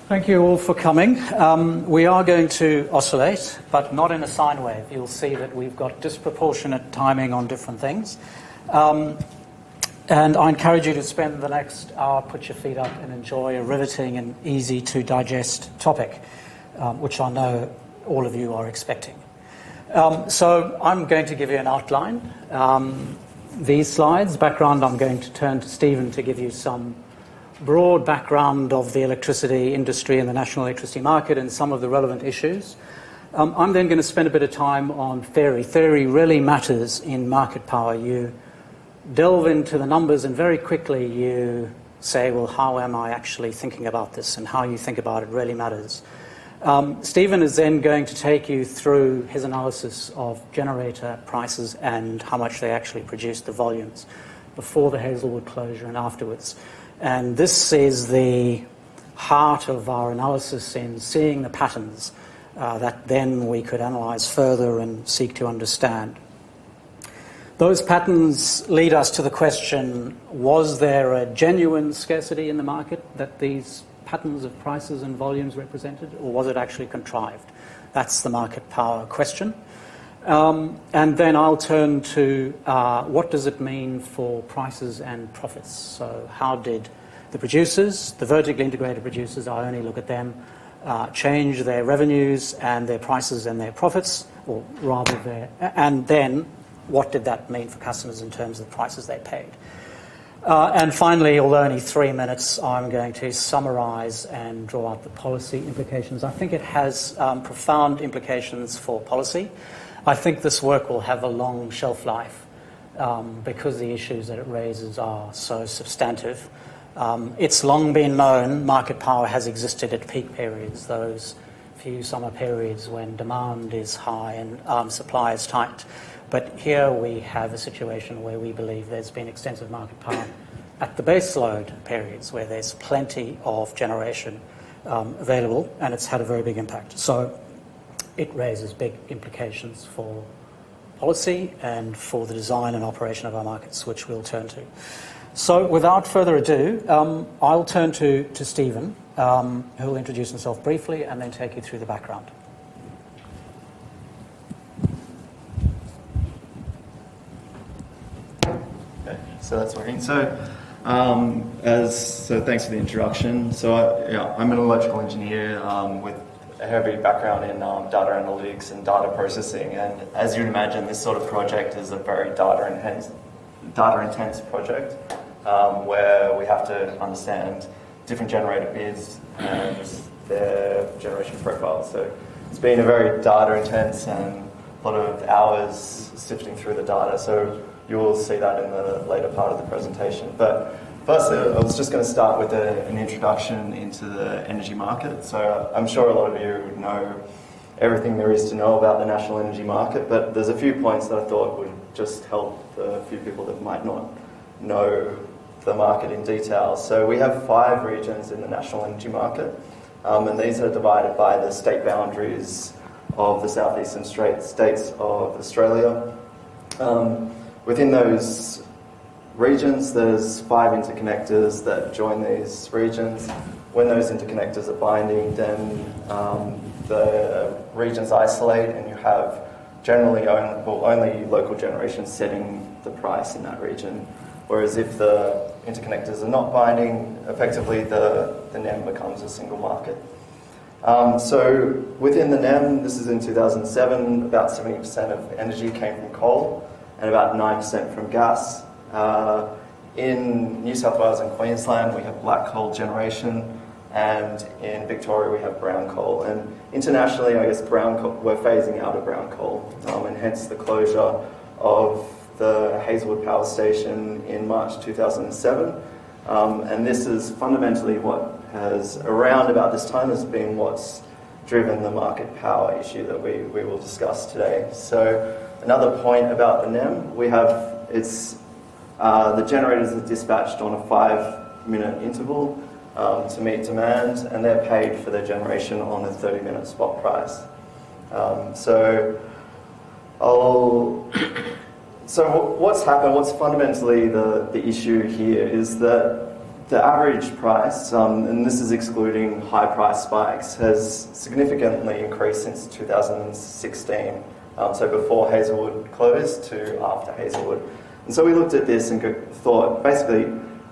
Thank you all for coming. We are going to oscillate, but not in a sine wave. You'll see that we've got disproportionate timing on different things. And I encourage you to spend the next hour, put your feet up and enjoy a riveting and easy to digest topic, which I know all of you are expecting. So I'm going to give you an outline. These slides, background, I'm going to turn to Stephen to give you some broad background of the electricity industry and the national electricity market and some of the relevant issues. I'm then going to spend a bit of time on theory. Theory really matters in market power. You delve into the numbers and very quickly you say, well, how am I actually thinking about this? And how you think about it really matters. Stephen is then going to take you through his analysis of generator prices and how much they actually produce, the volumes, before the Hazelwood closure and afterwards. And this is the heart of our analysis in seeing the patterns that then we could analyse further and seek to understand. Those patterns lead us to the question, was there a genuine scarcity in the market that these patterns of prices and volumes represented, or was it actually contrived? That's the market power question. And then I'll turn to what does it mean for prices and profits? So how did the producers, the vertically integrated producers, I only look at them, change their revenues and their prices and their profits, or rather and then what did that mean for customers in terms of the prices they paid? And finally, although only 3 minutes, I'm going to summarise and draw out the policy implications. I think it has profound implications for policy. I think this work will have a long shelf life because the issues that it raises are so substantive. It's long been known market power has existed at peak periods, those few summer periods when demand is high and supply is tight. But here we have a situation where we believe there's been extensive market power at the base load periods where there's plenty of generation available, and it's had a very big impact. So it raises big implications for policy and for the design and operation of our markets, which we'll turn to. So without further ado, I'll turn to Stephen, who will introduce himself briefly and then take you through the background. So that's working. So thanks for the introduction. So I'm an electrical engineer with a heavy background in data analytics and data processing. And as you'd imagine, this sort of project is a very data intense project where we have to understand different generator bids and their generation profile. So it's been a very data intense and a lot of hours sifting through the data. So you will see that in the later part of the presentation. But first, I was just going to start with an introduction into the energy market. So I'm sure a lot of you know everything there is to know about the national energy market, but there's a few points that I thought would just help the few people that might not know the market in detail. So we have 5 regions in the national energy market, and these are divided by the state boundaries of the southeastern states of Australia. Within those regions, there's 5 interconnectors that join these regions. When those interconnectors are binding, then the regions isolate and you have generally only local generation setting the price in that region. Whereas if the interconnectors are not binding, effectively the NEM becomes a single market. So within the NEM, this is in 2007, about 70% of energy came from coal and about 9% from gas. In New South Wales and Queensland, we have black coal generation, and in Victoria, we have brown coal. And internationally, I guess brown coal, we're phasing out of brown coal, and hence the closure of the Hazelwood Power Station in March 2007. And this is fundamentally what has, around about this time, has been what's driven the market power issue that we will discuss today. So another point about the NEM, we have, the generators are dispatched on a 5-minute interval to meet demand, and they're paid for their generation on a 30-minute spot price. So what's happened, what's fundamentally the issue here is that the average price, and this is excluding high price spikes, has significantly increased since 2016. So before Hazelwood closed to after Hazelwood. And so we looked at this and thought, basically,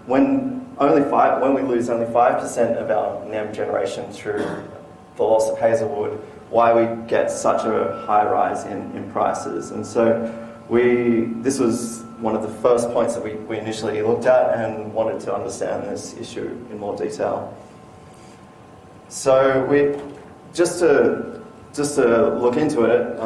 when we lose only 5% of our NEM generation through the loss of Hazelwood, why we get such a high rise in prices. And so this was one of the first points that we initially looked at and wanted to understand this issue in more detail. So just to look into it,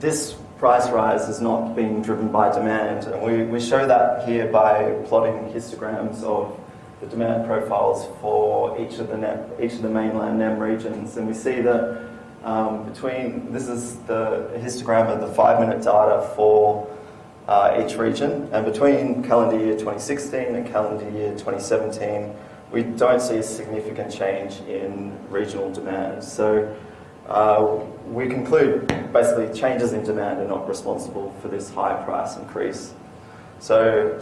this price rise is not being driven by demand, and we show that here by plotting histograms of the demand profiles for each of the mainland NEM regions, and we see that this is the histogram of the 5-minute data for each region, and between calendar year 2016 and calendar year 2017, we don't see a significant change in regional demand. So we conclude basically changes in demand are not responsible for this high price increase. So,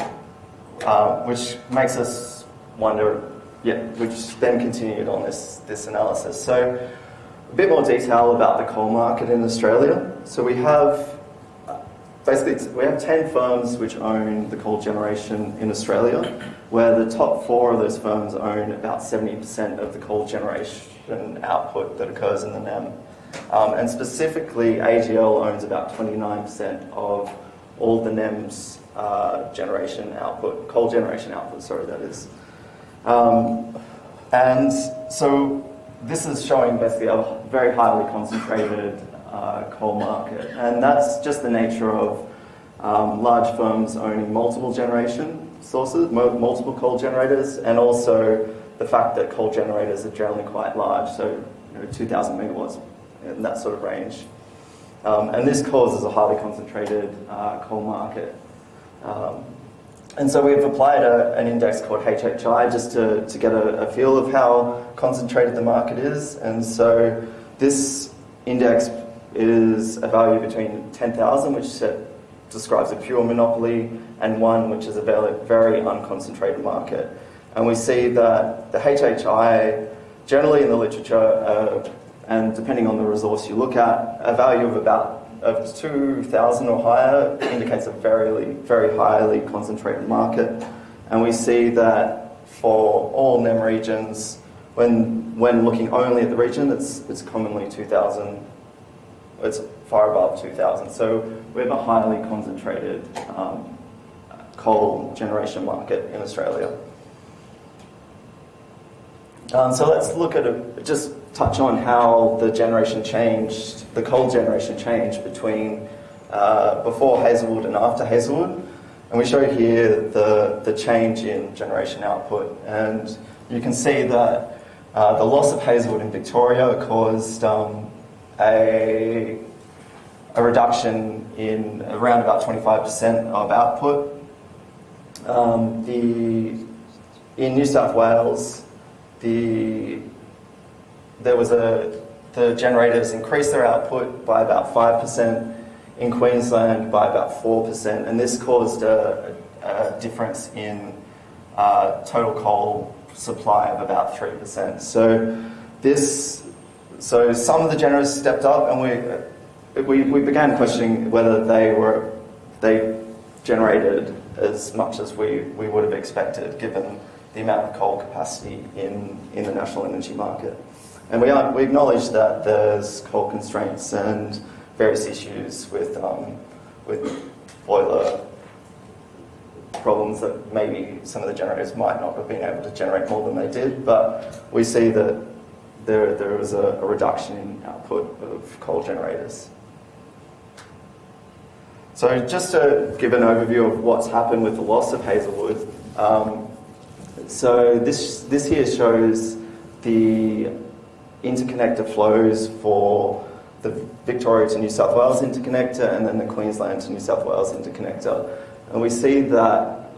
which makes us wonder, which then continued on this analysis. So a bit more detail about the coal market in Australia. So we have 10 firms which own the coal generation in Australia, where the top 4 of those firms own about 70% of the coal generation output that occurs in the NEM. And specifically, AGL owns about 29% of all the NEM's generation output, coal generation output, sorry, that is. And so this is showing basically a very highly concentrated coal market. And that's just the nature of large firms owning multiple generation sources, multiple coal generators, and also the fact that coal generators are generally quite large, so 2,000 megawatts in that sort of range. And this causes a highly concentrated coal market. And so we've applied an index called HHI just to get a feel of how concentrated the market is. And so this index is a value between 10,000, which describes a pure monopoly, and 1, which is a very unconcentrated market. And we see that the HHI, generally in the literature, and depending on the resource you look at, a value of 2,000 or higher indicates a very highly concentrated market. And we see that for all NEM regions, when looking only at the region, it's commonly 2,000. It's far above 2,000. So we have a highly concentrated coal generation market in Australia. So let's look at just touch on how the generation changed, the coal generation changed between before Hazelwood and after Hazelwood. And we show here the change in generation output. And you can see that the loss of Hazelwood in Victoria caused a reduction in around about 25% of output. In New South Wales, the generators increased their output by about 5%, in Queensland by about 4%, and this caused a difference in total coal supply of about 3%. So some of the generators stepped up, and we began questioning whether they generated as much as we would have expected, given the amount of coal capacity in the national energy market. And we acknowledge that there's coal constraints and various issues with boiler problems that maybe some of the generators might not have been able to generate more than they did, but we see that there was a reduction in output of coal generators. So just to give an overview of what's happened with the loss of Hazelwood, so this here shows the interconnector flows for the Victoria to New South Wales interconnector and then the Queensland to New South Wales interconnector. And we see that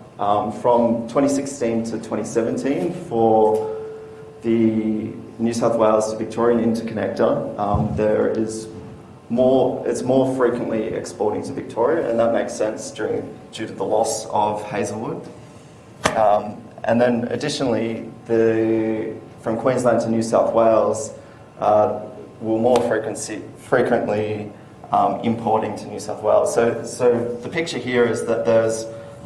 from 2016 to 2017 for the New South Wales to Victorian interconnector, it's more frequently exporting to Victoria, and that makes sense due to the loss of Hazelwood. And then additionally, from Queensland to New South Wales, we're more frequently importing to New South Wales. So the picture here is that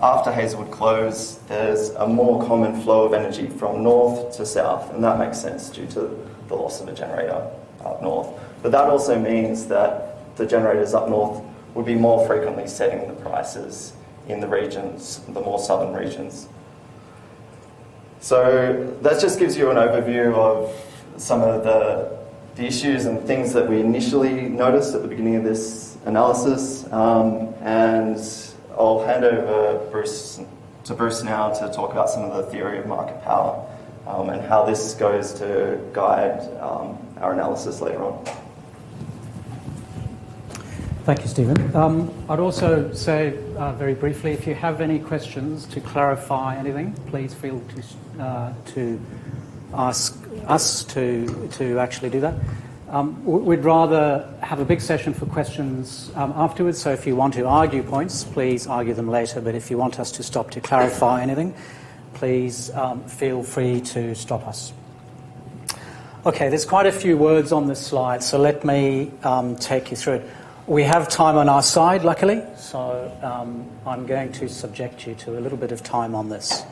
after Hazelwood close, there's a more common flow of energy from north to south, and that makes sense due to the loss of a generator up north. But that also means that the generators up north would be more frequently setting the prices in the regions, the more southern regions. So that just gives you an overview of some of the issues and things that we initially noticed at the beginning of this analysis. And I'll hand over to Bruce now to talk about some of the theory of market power and how this goes to guide our analysis later on. Thank you, Stephen. I'd also say very briefly, if you have any questions to clarify anything, please feel to ask us to actually do that. We'd rather have a big session for questions afterwards, so if you want to argue points, please argue them later, but if you want us to stop to clarify anything, please feel free to stop us. Okay, there's quite a few words on this slide, so let me take you through it. We have time on our side, luckily, so I'm going to subject you to a little bit of time on this.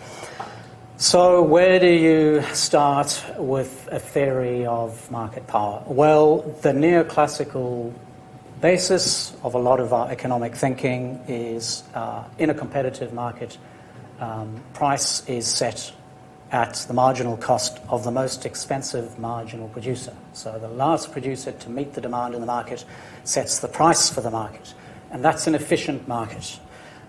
So where do you start with a theory of market power? Well, the neoclassical basis of a lot of our economic thinking is in a competitive market, price is set at the marginal cost of the most expensive marginal producer. So the last producer to meet the demand in the market sets the price for the market, and that's an efficient market.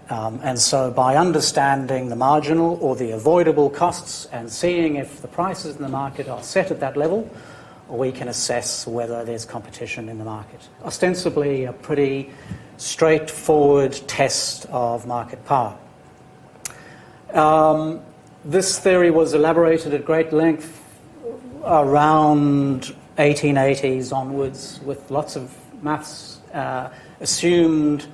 And so by understanding the marginal or the avoidable costs and seeing if the prices in the market are set at that level, we can assess whether there's competition in the market. Ostensibly a pretty straightforward test of market power. This theory was elaborated at great length around 1880s onwards with lots of maths. Assumed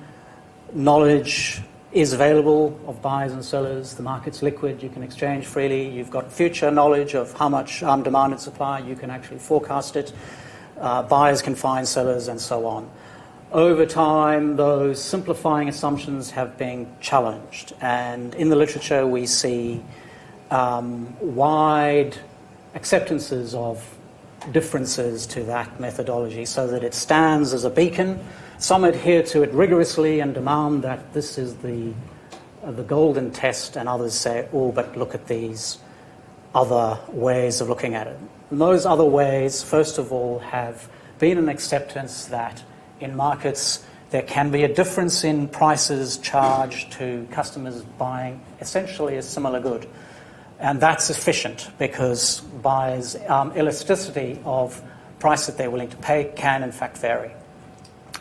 knowledge is available of buyers and sellers. The market's liquid. You can exchange freely. You've got future knowledge of how much demand and supply. You can actually forecast it. Buyers can find sellers and so on. Over time, those simplifying assumptions have been challenged. And in the literature, we see wide acceptances of differences to that methodology so that it stands as a beacon. Some adhere to it rigorously and demand that this is the golden test, and others say, oh, but look at these other ways of looking at it. And those other ways, first of all, have been an acceptance that in markets there can be a difference in prices charged to customers buying essentially a similar good. And that's efficient because buyers' elasticity of price that they're willing to pay can in fact vary.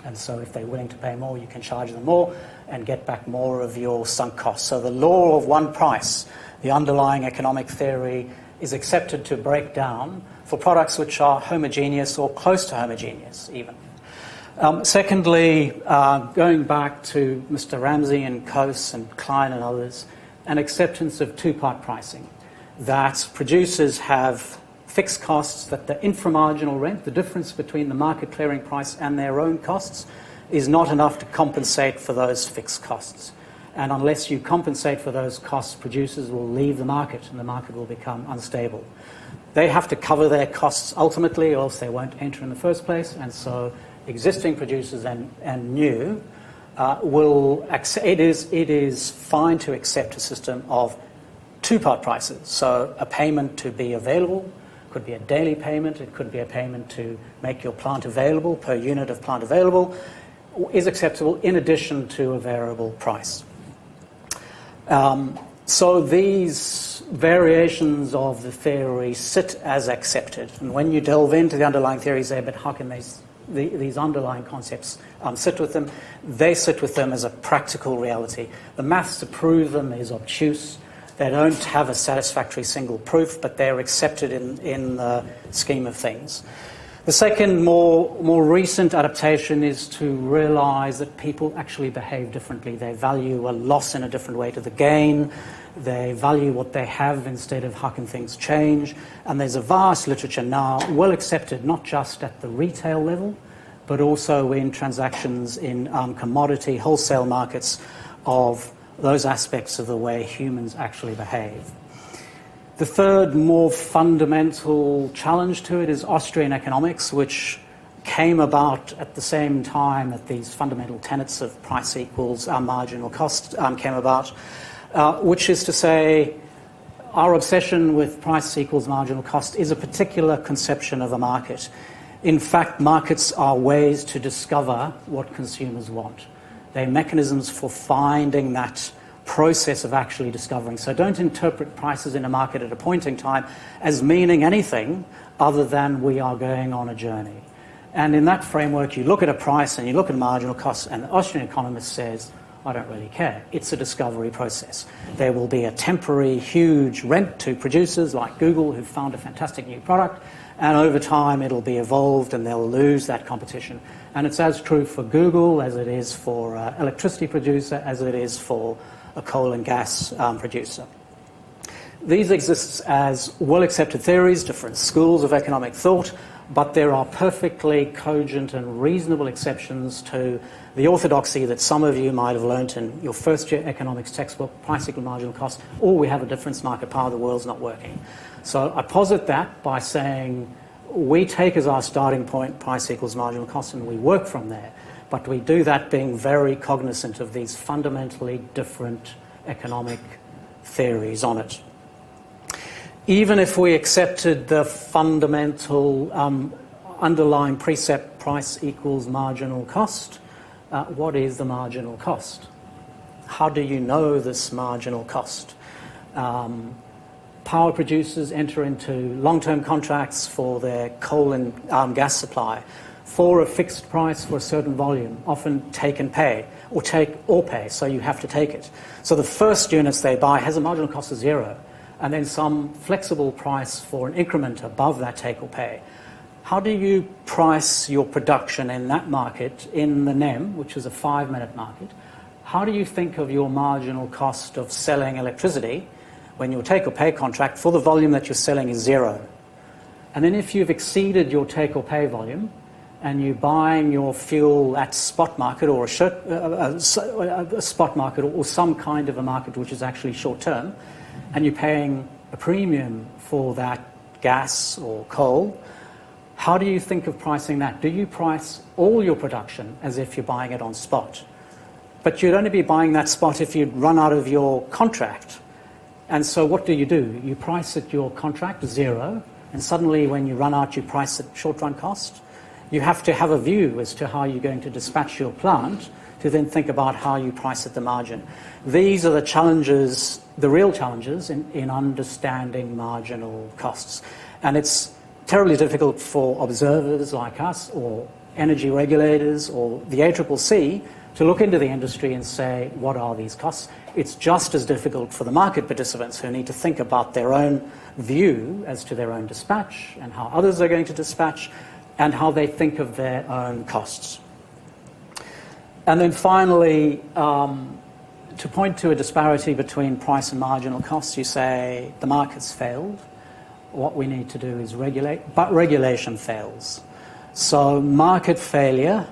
And so if they're willing to pay more, you can charge them more and get back more of your sunk costs. So the law of one price, the underlying economic theory, is accepted to break down for products which are homogeneous or close to homogeneous even. Secondly, going back to Mr. Ramsey and Coase and Klein and others, an acceptance of two-part pricing, that producers have fixed costs, that the inframarginal rent, the difference between the market clearing price and their own costs, is not enough to compensate for those fixed costs. And unless you compensate for those costs, producers will leave the market and the market will become unstable. They have to cover their costs ultimately, or else they won't enter in the first place. And so existing producers and new it is fine to accept a system of two-part prices. So a payment to be available could be a daily payment, it could be a payment to make your plant available per unit of plant available, is acceptable in addition to a variable price. So these variations of the theory sit as accepted. And when you delve into the underlying theories, say, but how can these underlying concepts sit with them? They sit with them as a practical reality. The maths to prove them is obtuse. They don't have a satisfactory single proof, but they're accepted in the scheme of things. The second, more recent adaptation is to realize that people actually behave differently. They value a loss in a different way to the gain. They value what they have instead of how can things change. And there's a vast literature now, well accepted, not just at the retail level, but also in transactions in commodity wholesale markets of those aspects of the way humans actually behave. The third, more fundamental challenge to it is Austrian economics, which came about at the same time that these fundamental tenets of price equals marginal cost came about, which is to say our obsession with price equals marginal cost is a particular conception of a market. In fact, markets are ways to discover what consumers want. They're mechanisms for finding that process of actually discovering. So don't interpret prices in a market at a point in time as meaning anything other than we are going on a journey. And in that framework, you look at a price and you look at marginal costs, and the Austrian economist says, I don't really care. It's a discovery process. There will be a temporary, huge rent to producers like Google who found a fantastic new product, and over time it'll be evolved and they'll lose that competition. And it's as true for Google as it is for an electricity producer, as it is for a coal and gas producer. These exist as well-accepted theories, different schools of economic thought, but there are perfectly cogent and reasonable exceptions to the orthodoxy that some of you might have learnt in your first-year economics textbook, price equal marginal cost, or we have a difference market power, the world's not working. So I posit that by saying we take as our starting point price equals marginal cost and we work from there, but we do that being very cognizant of these fundamentally different economic theories on it. Even if we accepted the fundamental underlying precept price equals marginal cost, what is the marginal cost? How do you know this marginal cost? Power producers enter into long-term contracts for their coal and gas supply for a fixed price for a certain volume, often take and pay, or take or pay, so you have to take it. So the first units they buy has a marginal cost of zero, and then some flexible price for an increment above that take or pay. How do you price your production in that market, in the NEM, which is a 5-minute market? How do you think of your marginal cost of selling electricity when your take or pay contract for the volume that you're selling is zero? And then if you've exceeded your take or pay volume and you're buying your fuel at spot market or a spot market or some kind of a market which is actually short term, and you're paying a premium for that gas or coal, how do you think of pricing that? Do you price all your production as if you're buying it on spot? But you'd only be buying that spot if you'd run out of your contract. And so what do? You price at your contract zero, and suddenly when you run out, you price at short-run cost. You have to have a view as to how you're going to dispatch your plant to then think about how you price at the margin. These are the challenges, the real challenges in understanding marginal costs. And it's terribly difficult for observers like us or energy regulators or the ACCC to look into the industry and say, what are these costs? It's just as difficult for the market participants who need to think about their own view as to their own dispatch and how others are going to dispatch and how they think of their own costs. And then finally, to point to a disparity between price and marginal costs, you say the market's failed. What we need to do is regulate, but regulation fails. So market failure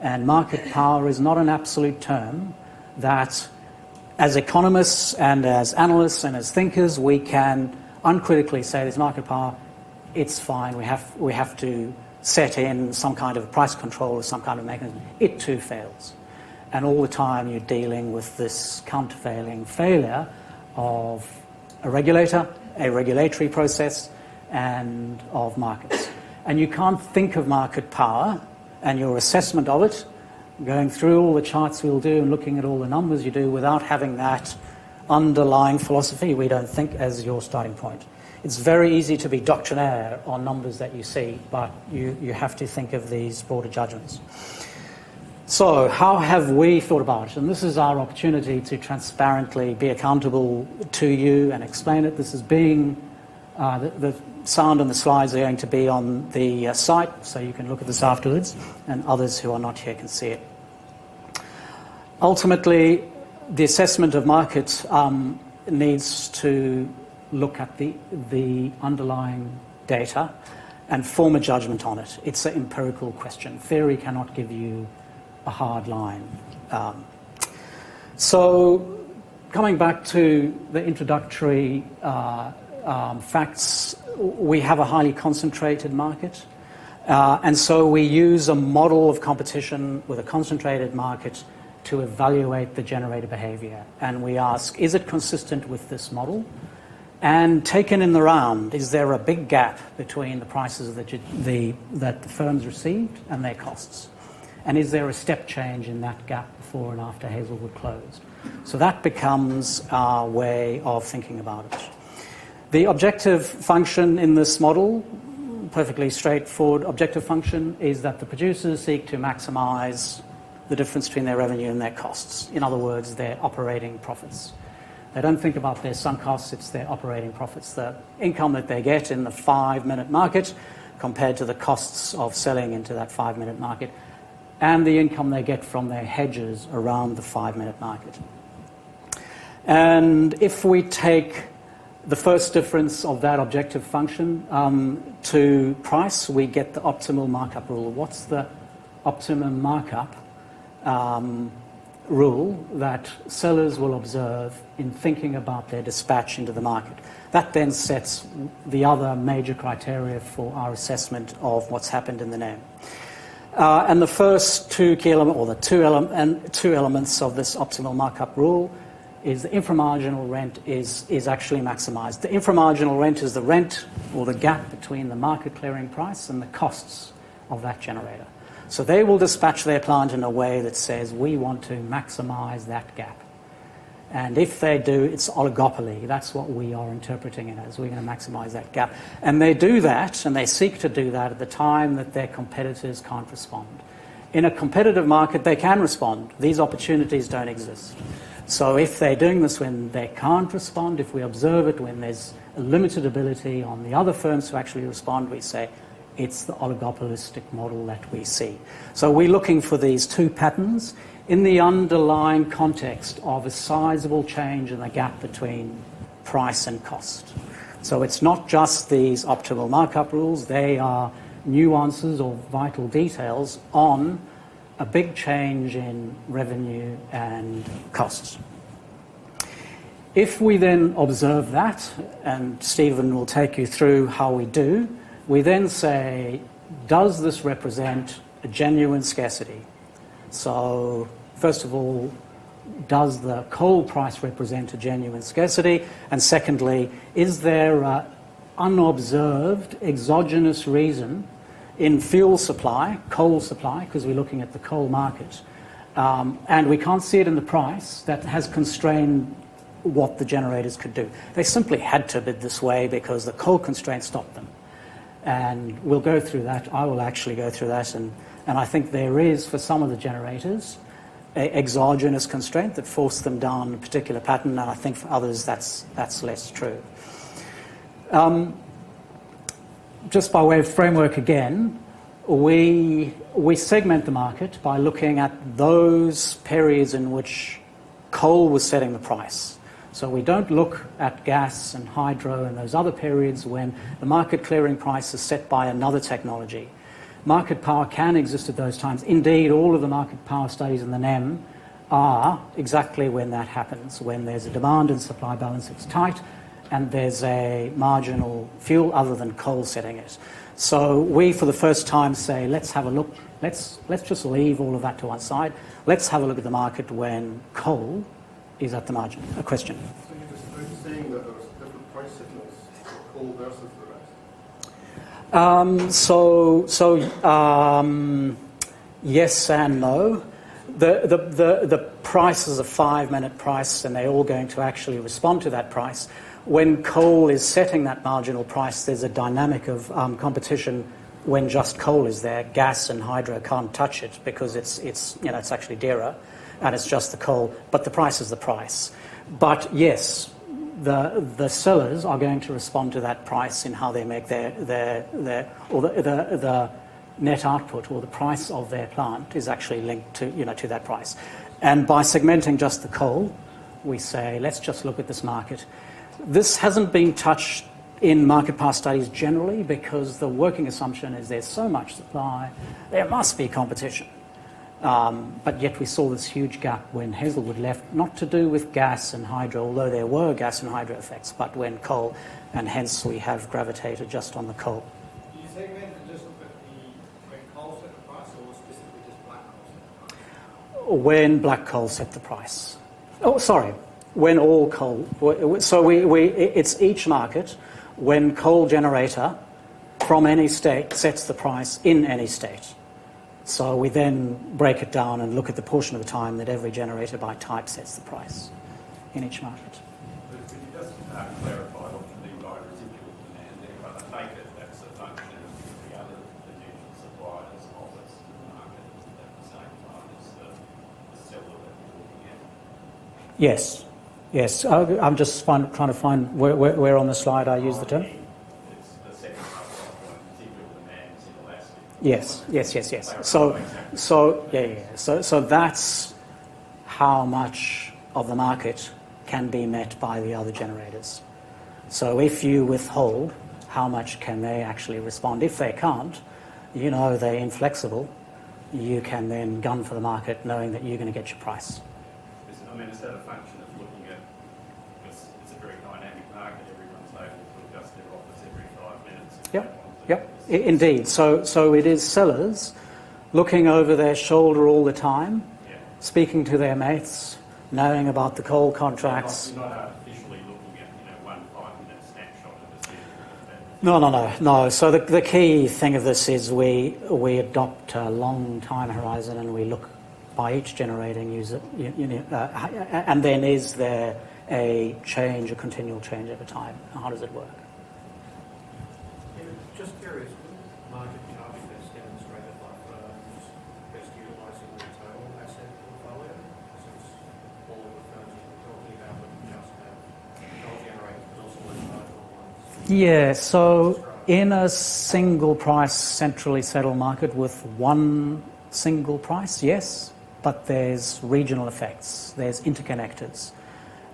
and market power is not an absolute term that as economists and as analysts and as thinkers we can uncritically say there's market power, it's fine, we have to set in some kind of price control or some kind of mechanism. It too fails. And all the time you're dealing with this countervailing failure of a regulator, a regulatory process, and of markets. And you can't think of market power and your assessment of it, going through all the charts we'll do and looking at all the numbers you do without having that underlying philosophy, we don't think, as your starting point. It's very easy to be doctrinaire on numbers that you see, but you have to think of these broader judgments. So how have we thought about it? And this is our opportunity to transparently be accountable to you and explain it. This is being, the sound and the slides are going to be on the site, so you can look at this afterwards, and others who are not here can see it. Ultimately, the assessment of markets needs to look at the underlying data and form a judgment on it. It's an empirical question. Theory cannot give you a hard line. So coming back to the introductory facts, we have a highly concentrated market. And so we use a model of competition with a concentrated market to evaluate the generator behavior. And we ask, is it consistent with this model? And taken in the round, is there a big gap between the prices that the firms received and their costs? And is there a step change in that gap before and after Hazelwood closed? So that becomes our way of thinking about it. The objective function in this model, perfectly straightforward objective function, is that the producers seek to maximize the difference between their revenue and their costs. In other words, their operating profits. They don't think about their sunk costs, it's their operating profits. The income that they get in the 5-minute market compared to the costs of selling into that 5-minute market, and the income they get from their hedges around the 5-minute market. And if we take the first difference of that objective function to price, we get the optimal markup rule. What's the optimum markup rule that sellers will observe in thinking about their dispatch into the market? That then sets the other major criteria for our assessment of what's happened in the name. And the first two key elements, or the two elements of this optimal markup rule, is the inframarginal rent is actually maximized. The inframarginal rent is the rent or the gap between the market clearing price and the costs of that generator. So they will dispatch their plant in a way that says, we want to maximize that gap. And if they do, it's oligopoly. That's what we are interpreting it as. We're going to maximize that gap. And they do that, and they seek to do that at the time that their competitors can't respond. In a competitive market, they can respond. These opportunities don't exist. So if they're doing this when they can't respond, if we observe it when there's a limited ability on the other firms to actually respond, we say it's the oligopolistic model that we see. So we're looking for these two patterns in the underlying context of a sizable change in the gap between price and cost. So it's not just these optimal markup rules, they are nuances or vital details on a big change in revenue and costs. If we then observe that, and Stephen will take you through how we do, we then say, does this represent a genuine scarcity? So, first of all, does the coal price represent a genuine scarcity? And secondly, is there an unobserved exogenous reason in fuel supply, coal supply, because we're looking at the coal market, and we can't see it in the price, that has constrained what the generators could do? They simply had to bid this way because the coal constraint stopped them. And we'll go through that. I will actually go through that. And I think there is, for some of the generators, an exogenous constraint that forced them down a particular pattern. And I think for others, that's less true. Just by way of framework again, we segment the market by looking at those periods in which coal was setting the price. So we don't look at gas and hydro and those other periods when the market clearing price is set by another technology. Market power can exist at those times. Indeed, all of the market power studies in the NEM are exactly when that happens, when there's a demand and supply balance that's tight and there's a marginal fuel other than coal setting it. So we, for the first time, say, let's have a look. Let's just leave all of that to one side. Let's have a look at the market when coal is at the margin. A question? So are you saying that there's different price signals for coal versus the rest? Yes and no. The price is a 5-minute price, and they're all going to actually respond to that price. When coal is setting that marginal price, there's a dynamic of competition. When just coal is there, gas and hydro can't touch it because it's actually dearer, and it's just the coal. But the price is the price. But yes, the sellers are going to respond to that price in how they make the net output, or the price of their plant is actually linked to that price. And by segmenting just the coal, we say, let's just look at this market. This hasn't been touched in market path studies generally because the working assumption is there's so much supply, there must be competition. But yet we saw this huge gap when Hazelwood left, not to do with gas and hydro, although there were gas and hydro effects, but when coal, and hence we have gravitated just on the coal. Do you segment and just look at when coal set the price, or specifically just black coal set the price? When black coal set the price. Oh, sorry, when all coal. So it's each market when coal generator from any state sets the price in any state. So we then break it down and look at the portion of the time that every generator by type sets the price in each market. But could you just clarify what you mean by residual demand there? But I take it that's a function of the other potential suppliers of it to the market at the same time as the seller that you're looking at. Yes, yes. I'm just trying to find where on the slide I use the term. It's the second half of residual demand is inelastic. Yes. So that's how much of the market can be met by the other generators. So if you withhold, how much can they actually respond? If they can't, you know they're inflexible, you can then gun for the market knowing that you're going to get your price. I mean, is that a function of looking at, because it's a very dynamic market, everyone's able to adjust their offers every 5 minutes. Yep, indeed. So it is sellers looking over their shoulder all the time, speaking to their mates, knowing about the coal contracts. You're not artificially looking at, 1 5-minute snapshot of the season. No. So the key thing of this is we adopt a long time horizon and we look by each generating user, and then is there a continual change over time? How does it work? Just curious, market charge that's demonstrated by firms best utilising the total asset portfolio, since all of the firms you're talking about would just have coal generators, but also the marginal ones. Yeah, so in a single price centrally settled market with one single price, yes, but there's regional effects, there's interconnectors.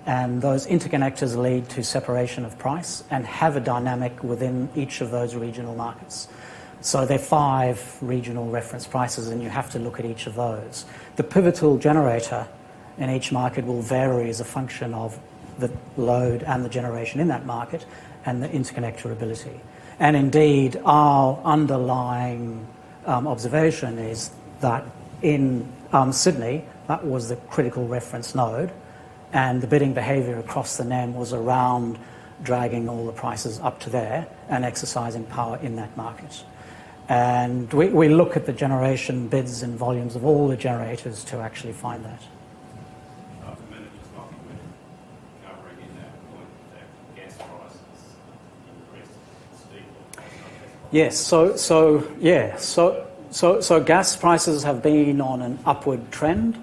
And those interconnectors lead to separation of price and have a dynamic within each of those regional markets. So there are 5 regional reference prices and you have to look at each of those. The pivotal generator in each market will vary as a function of the load and the generation in that market and the interconnector ability. And indeed, our underlying observation is that in Sydney, that was the critical reference node, and the bidding behaviour across the NEM was around dragging all the prices up to there and exercising power in that market. And we look at the generation bids and volumes of all the generators to actually find that. After a minute, just not covering in that point that gas prices increased steeply. Yes, so gas prices have been on an upward trend.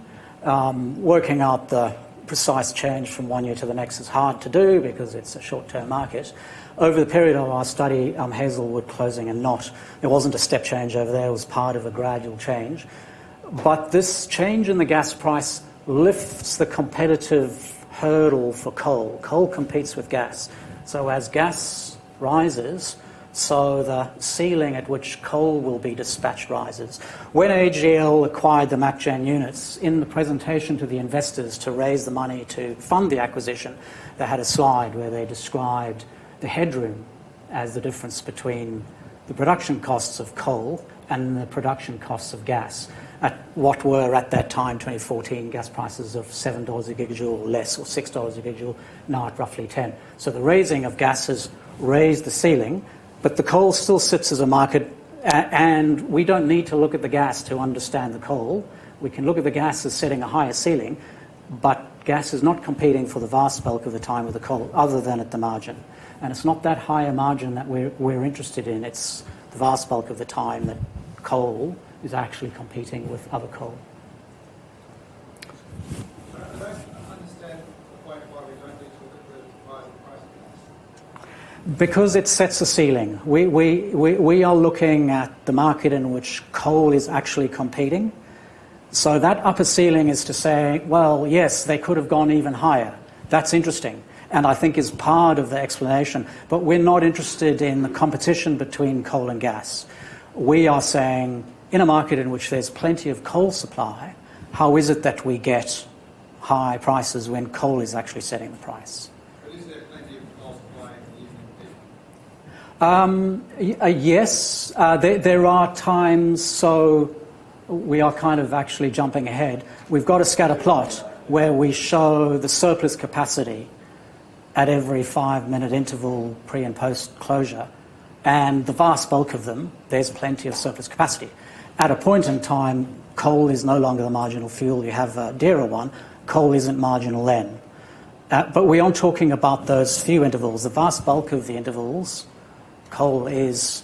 Working out the precise change from one year to the next is hard to do because it's a short-term market. Over the period of our study, Hazelwood closing and not, there wasn't a step change over there, it was part of a gradual change. But this change in the gas price lifts the competitive hurdle for coal. Coal competes with gas. So as gas rises, so the ceiling at which coal will be dispatched rises. When AGL acquired the MacGen units, in the presentation to the investors to raise the money to fund the acquisition, they had a slide where they described the headroom as the difference between the production costs of coal and the production costs of gas at what were at that time, 2014, gas prices of $7 a gigajoule or less, or $6 a gigajoule, now at roughly 10. So the raising of gas has raised the ceiling, but the coal still sits as a market, and we don't need to look at the gas to understand the coal. We can look at the gas as setting a higher ceiling, but gas is not competing for the vast bulk of the time with the coal, other than at the margin. And it's not that higher margin that we're interested in. It's the vast bulk of the time that coal is actually competing with other coal. I don't understand why we don't need to look at the rising price of gas. Because it sets a ceiling. We are looking at the market in which coal is actually competing, So that upper ceiling is to say, well, yes, they could have gone even higher. That's interesting, and I think is part of the explanation. But we're not interested in the competition between coal and gas. We are saying, in a market in which there's plenty of coal supply, how is it that we get high prices when coal is actually setting the price? But is there plenty of coal supply in the evening? Yes, there are times, so we are kind of actually jumping ahead. We've got a scatter plot where we show the surplus capacity at every 5-minute interval pre and post closure, and the vast bulk of them, there's plenty of surplus capacity. At a point in time, coal is no longer the marginal fuel. You have a dearer one. Coal isn't marginal then. But we aren't talking about those few intervals. The vast bulk of the intervals, coal is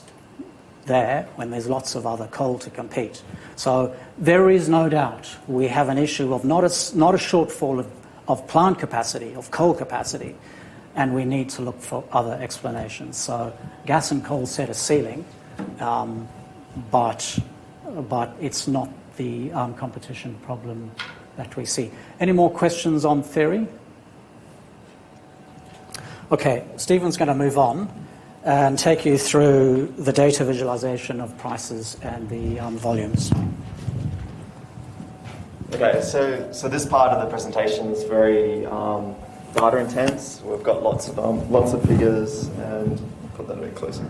there when there's lots of other coal to compete. So there is no doubt we have an issue of not a shortfall of plant capacity, of coal capacity, and we need to look for other explanations. So gas and coal set a ceiling, but it's not the competition problem that we see. Any more questions on theory? Okay, Stephen's going to move on and take you through the data visualization of prices and the volumes. Okay, so this part of the presentation is very data intense. We've got lots of figures, and put that a bit closer.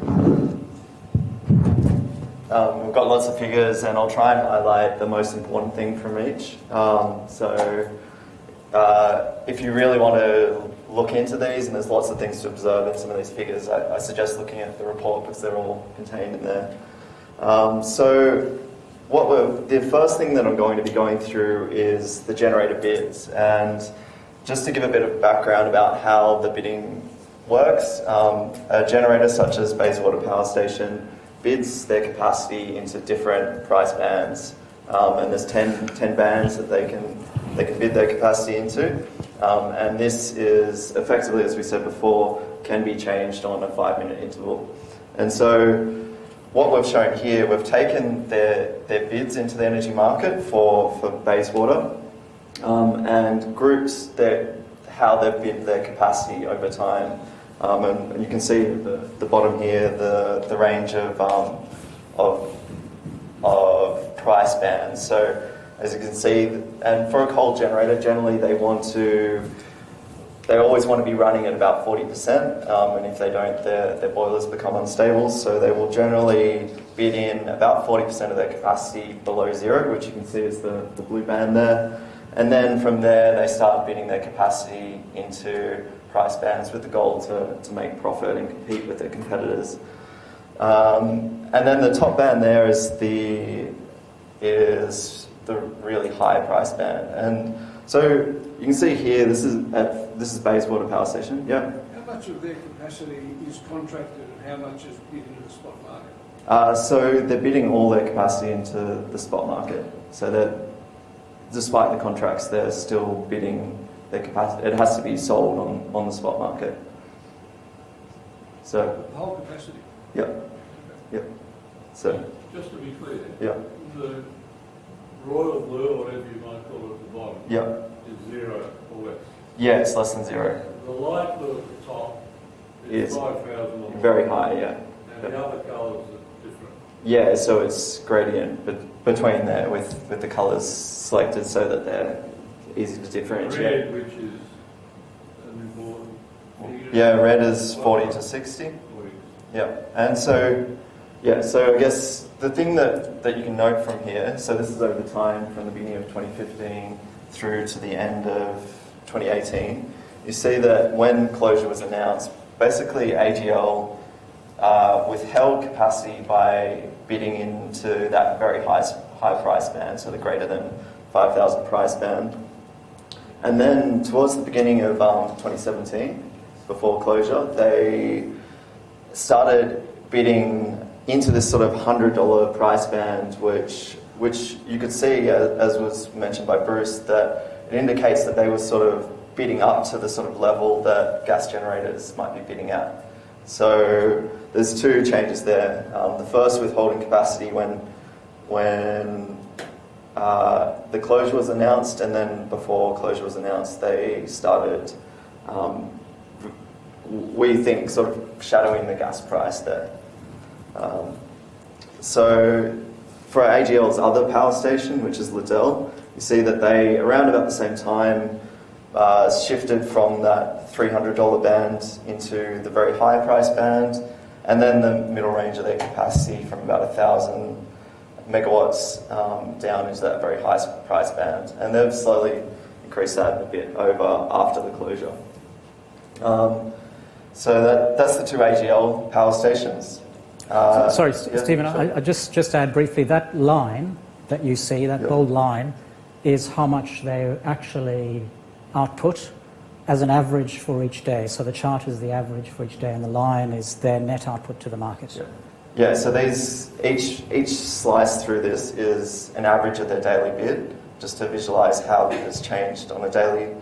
We've got lots of figures, and I'll try and highlight the most important thing from each. If you really want to look into these, and there's lots of things to observe in some of these figures, I suggest looking at the report because they're all contained in there. The first thing that I'm going to be going through is the generator bids, and just to give a bit of background about how the bidding works, a generator such as Bayswater Power Station bids their capacity into different price bands, and there's 10 bands that they can bid their capacity into, and this is effectively, as we said before, can be changed on a 5-minute interval. And so what we've shown here, we've taken their bids into the energy market for Bayswater, and grouped how they've bid their capacity over time. And you can see at the bottom here the range of price bands. So as you can see, and for a coal generator, generally they always want to be running at about 40%, and if they don't, their boilers become unstable. So they will generally bid in about 40% of their capacity below zero, which you can see is the blue band there. And then from there, they start bidding their capacity into price bands with the goal to make profit and compete with their competitors. And then the top band there is the really high price band. And so you can see here, this is Bayswater Power Station. Yeah. How much of their capacity is contracted and how much is bid into the spot market? So they're bidding all their capacity into the spot market. So that despite the contracts, they're still bidding their capacity. It has to be sold on the spot market. So The whole capacity? Yep. So just to be clear, yeah. the royal blue, or whatever you might call it at the bottom, Yep. is 0 or less. Yeah, it's less than zero. The light blue at the top is 5,000 or more. Very high, yeah. And the other colours are different. Yeah, so it's gradient between there with the colours selected so that they're easy to differentiate. Red, which is an important figure. Yeah, red is 40 to 60. 40. Yeah, and so I guess the thing that you can note from here, so this is over time from the beginning of 2015 through to the end of 2018, you see that when closure was announced, basically AGL withheld capacity by bidding into that very high price band, so the greater than 5,000 price band. And then towards the beginning of 2017, before closure, they started bidding into this sort of $100 price band, which you could see, as was mentioned by Bruce, that it indicates that they were sort of bidding up to the sort of level that gas generators might be bidding at. So there's two changes there. The first, withholding capacity when the closure was announced, and then before closure was announced, they started, we think, sort of shadowing the gas price there. So for AGL's other power station, which is Liddell, you see that they, around about the same time, shifted from that $300 band into the very high price band, and then the middle range of their capacity from about 1,000 megawatts down into that very high price band. And they've slowly increased that a bit over after the closure. So that's the two AGL power stations. Sorry, yeah, Stephen, sure. I just add briefly, that line that you see, that bold line, is how much they actually output as an average for each day. So the chart is the average for each day, and the line is their net output to the market. Yeah, so these, each slice through this is an average of their daily bid, just to visualise how it has changed on a daily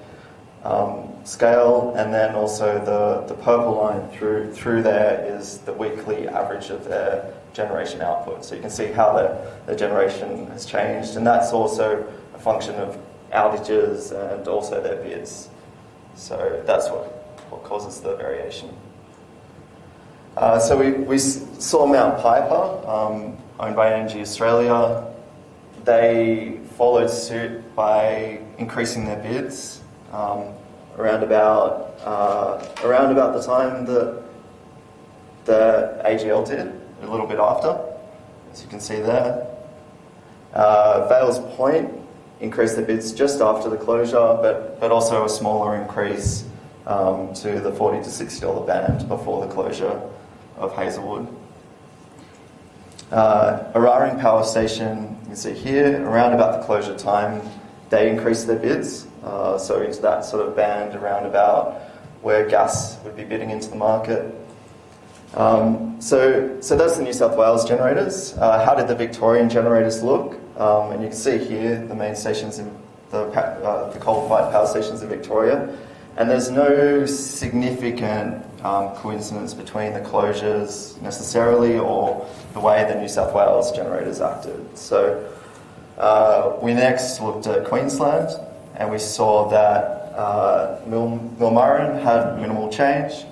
scale, and then also the purple line through there is the weekly average of their generation output. So you can see how their generation has changed, and that's also a function of outages and also their bids. So that's what causes the variation. So we saw Mount Piper, owned by Energy Australia. They followed suit by increasing their bids around about the time that the AGL did, a little bit after, as you can see there. Vales Point increased their bids just after the closure, but also a smaller increase to the $40 to $60 band before the closure of Hazelwood. Araring Power Station, you can see here, around about the closure time, they increased their bids, so into that sort of band around about where gas would be bidding into the market. So that's the New South Wales generators. How did the Victorian generators look? And you can see here the main stations in the coal-fired power stations in Victoria. And there's no significant coincidence between the closures necessarily or the way the New South Wales generators acted. So we next looked at Queensland, and we saw that Millmurran had minimal change.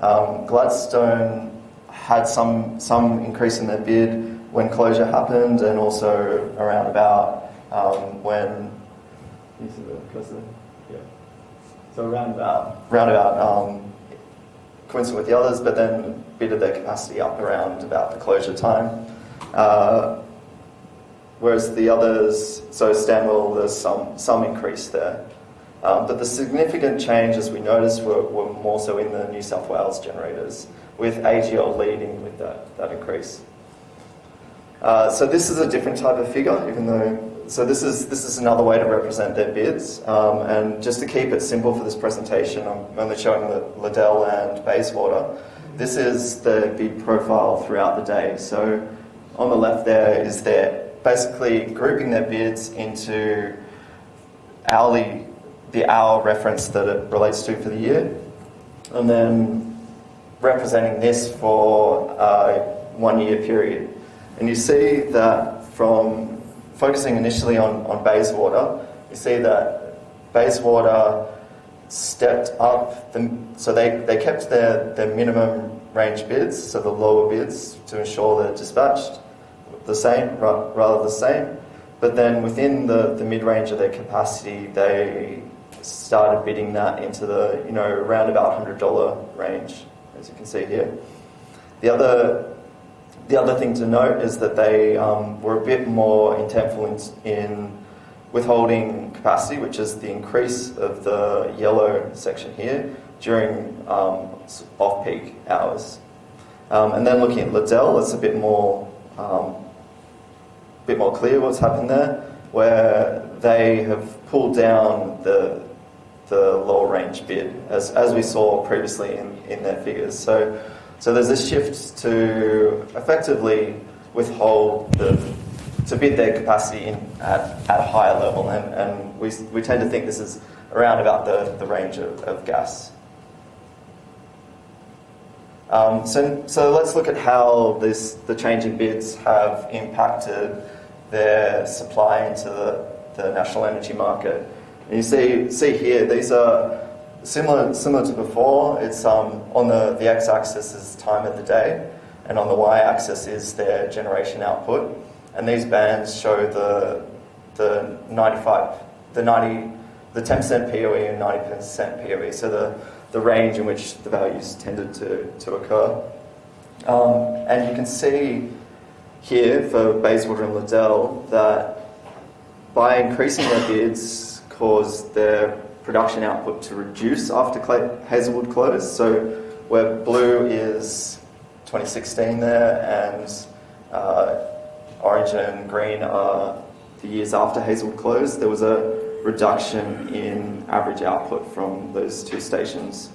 Gladstone had some increase in their bid when closure happened, and also around about when. So around about coincident with the others, but then bidded their capacity up around about the closure time. Whereas the others, so Stanwell, there's some increase there. But the significant changes we noticed were more so in the New South Wales generators, with AGL leading with that increase. So this is a different type of figure, even though. So this is another way to represent their bids, and just to keep it simple for this presentation, I'm only showing the Liddell and Bayswater. This is the bid profile throughout the day. So on the left there is their basically grouping their bids into the hour reference that it relates to for the year, and then representing this for a 1 year period. And you see that from focusing initially on Bayswater, you see that Bayswater stepped up, so they kept their minimum range bids, so the lower bids, to ensure they're dispatched the same, rather the same. But then within the mid-range of their capacity, they started bidding that into the around about $100 range, as you can see here. The other thing to note is that they were a bit more intentful in withholding capacity, which is the increase of the yellow section here, during off-peak hours. And then looking at Liddell, it's a bit more clear what's happened there, where they have pulled down the lower range bid, as we saw previously in their figures. So there's a shift to effectively withhold to bid their capacity at a higher level, and we tend to think this is around about the range of gas. So let's look at how the change in bids have impacted their supply into the national energy market. And you see here, these are similar to before. It's on the x-axis is time of the day, and on the y-axis is their generation output. And these bands show the 10% POE and 90% POE, so the range in which the values tended to occur. And you can see here for Bayswater and Liddell that by increasing their bids caused their production output to reduce after Hazelwood closed. So where blue is 2016 there, and orange and green are the years after Hazelwood closed, there was a reduction in average output from those two stations.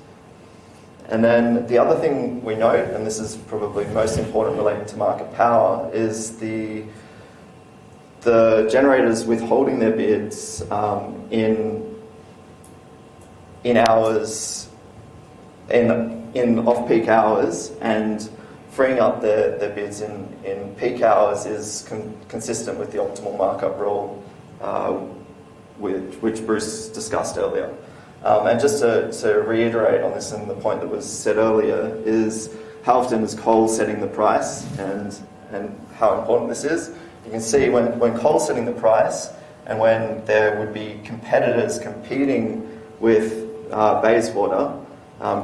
And then the other thing we note, and this is probably most important relating to market power, is the generators withholding their bids in hours, in off-peak hours, and freeing up their bids in peak hours is consistent with the optimal markup rule, which Bruce discussed earlier. And just to reiterate on this, and the point that was said earlier, is how often is coal setting the price, and how important this is. You can see when coal's setting the price, and when there would be competitors competing with Bayswater,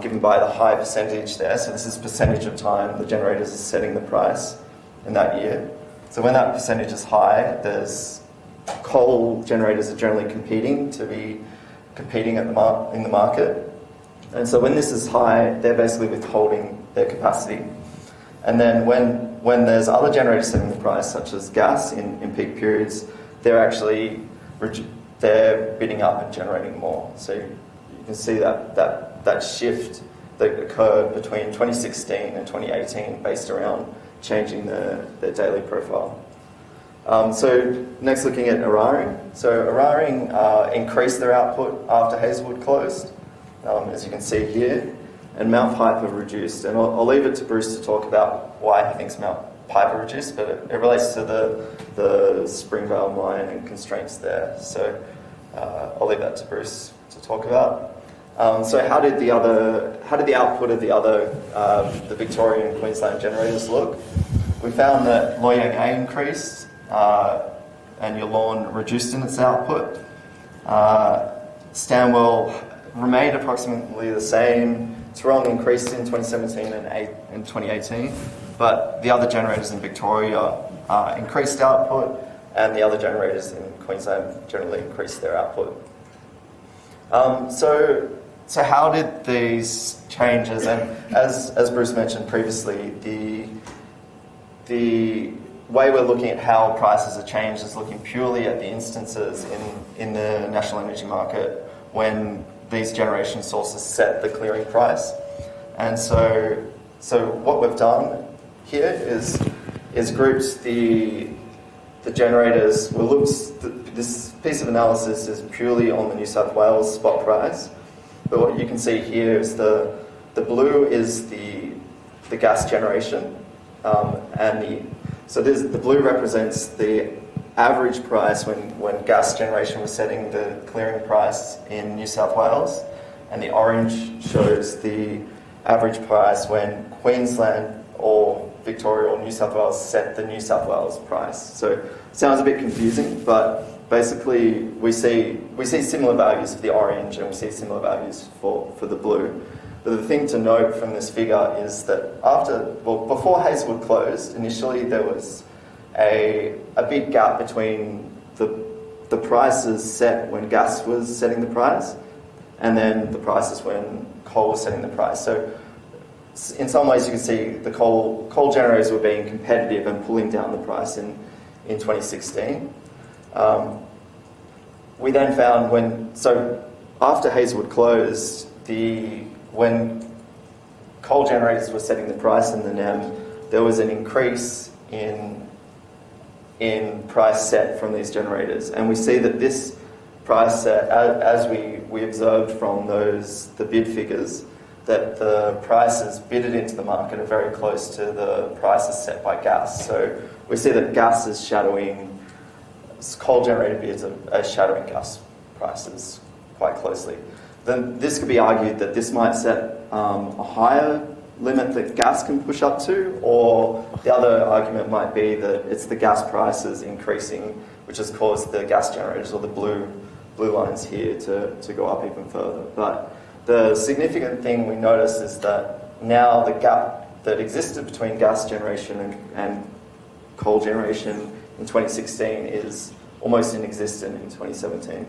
given by the high percentage there, so this is percentage of time the generators are setting the price in that year. So when that percentage is high, there's coal generators are generally competing in the market. And so when this is high, they're basically withholding their capacity. And then when there's other generators setting the price, such as gas in peak periods, they're bidding up and generating more. So you can see that shift that occurred between 2016 and 2018 based around changing their daily profile. So next, looking at Eraring. So Eraring increased their output after Hazelwood closed, as you can see here, and Mount Piper reduced. And I'll leave it to Bruce to talk about why he thinks Mount Piper reduced, but it relates to the Springvale mine and constraints there. So I'll leave that to Bruce to talk about. So how did the output of the Victorian and Queensland generators look? We found that Loy Yang A increased, and Yallourn reduced in its output. Stanwell remained approximately the same. Tarong increased in 2017 and 2018, but the other generators in Victoria increased output, and the other generators in Queensland generally increased their output. So how did these changes, and as Bruce mentioned previously, the way we're looking at how prices are changed is looking purely at the instances in the national energy market when these generation sources set the clearing price. And so what we've done here is grouped the generators. This piece of analysis is purely on the New South Wales spot price, but what you can see here is the blue is the gas generation, so the blue represents the average price when gas generation was setting the clearing price in New South Wales, and the orange shows the average price when Queensland or Victoria or New South Wales set the New South Wales price. So it sounds a bit confusing, but basically we see similar values for the orange and we see similar values for the blue. But the thing to note from this figure is that before Hazelwood closed, initially there was a big gap between the prices set when gas was setting the price and then the prices when coal was setting the price. So in some ways you can see the coal generators were being competitive and pulling down the price in 2016. We then found after Hazelwood closed, when coal generators were setting the price in the NEM, there was an increase in price set from these generators. And we see that this price set, as we observed from the bid figures, that the prices bidded into the market are very close to the prices set by gas. So we see that gas is shadowing coal-generated bids are shadowing gas prices quite closely. Then this could be argued that this might set a higher limit that gas can push up to, or the other argument might be that it's the gas prices increasing which has caused the gas generators, or the blue lines here, to go up even further. But the significant thing we notice is that now the gap that existed between gas generation and coal generation in 2016 is almost inexistent in 2017.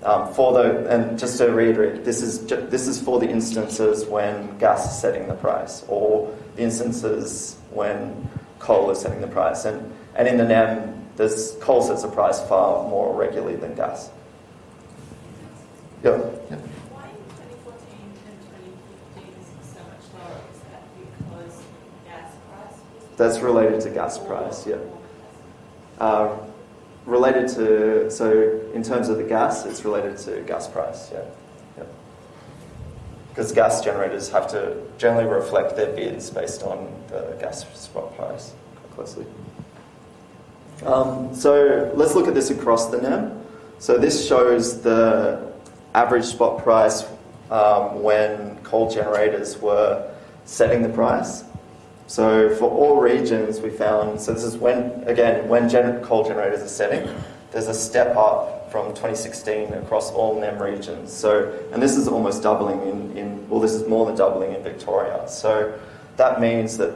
And just to reiterate, this is for the instances when gas is setting the price, or the instances when coal is setting the price. And in the NEM, coal sets the price far more regularly than gas. Yeah. Why in 2014 and 2015 is so much lower? Is that because gas price? That's related to gas price, yeah. Related to, so in terms of the gas, it's related to gas price, yeah. Because gas generators have to generally reflect their bids based on the gas spot price quite closely. So let's look at this across the NEM. So this shows the average spot price when coal generators were setting the price. So for all regions we found, so this is when coal generators are setting, there's a step up from 2016 across all NEM regions. So, and this is almost doubling this is more than doubling in Victoria. So that means that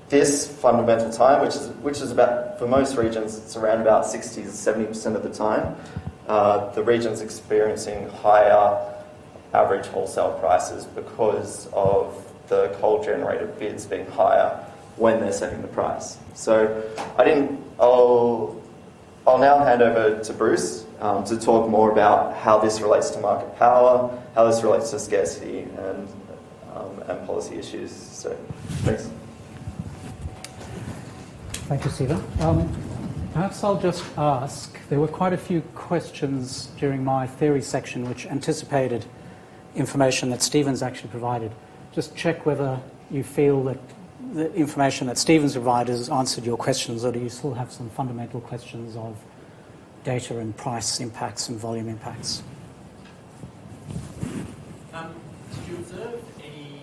this fundamental time, which is about, for most regions, it's around about 60 to 70% of the time, the region's experiencing higher average wholesale prices because of the coal generator bids being higher when they're setting the price. So I'll now hand over to Bruce to talk more about how this relates to market power, how this relates to scarcity and policy issues. So thanks. Thank you, Siva. Perhaps I'll just ask, there were quite a few questions during my theory section which anticipated information that Stephen's actually provided. Just check whether you feel that the information that Stephen's provided has answered your questions, or do you still have some fundamental questions of data and price impacts and volume impacts? Did you observe any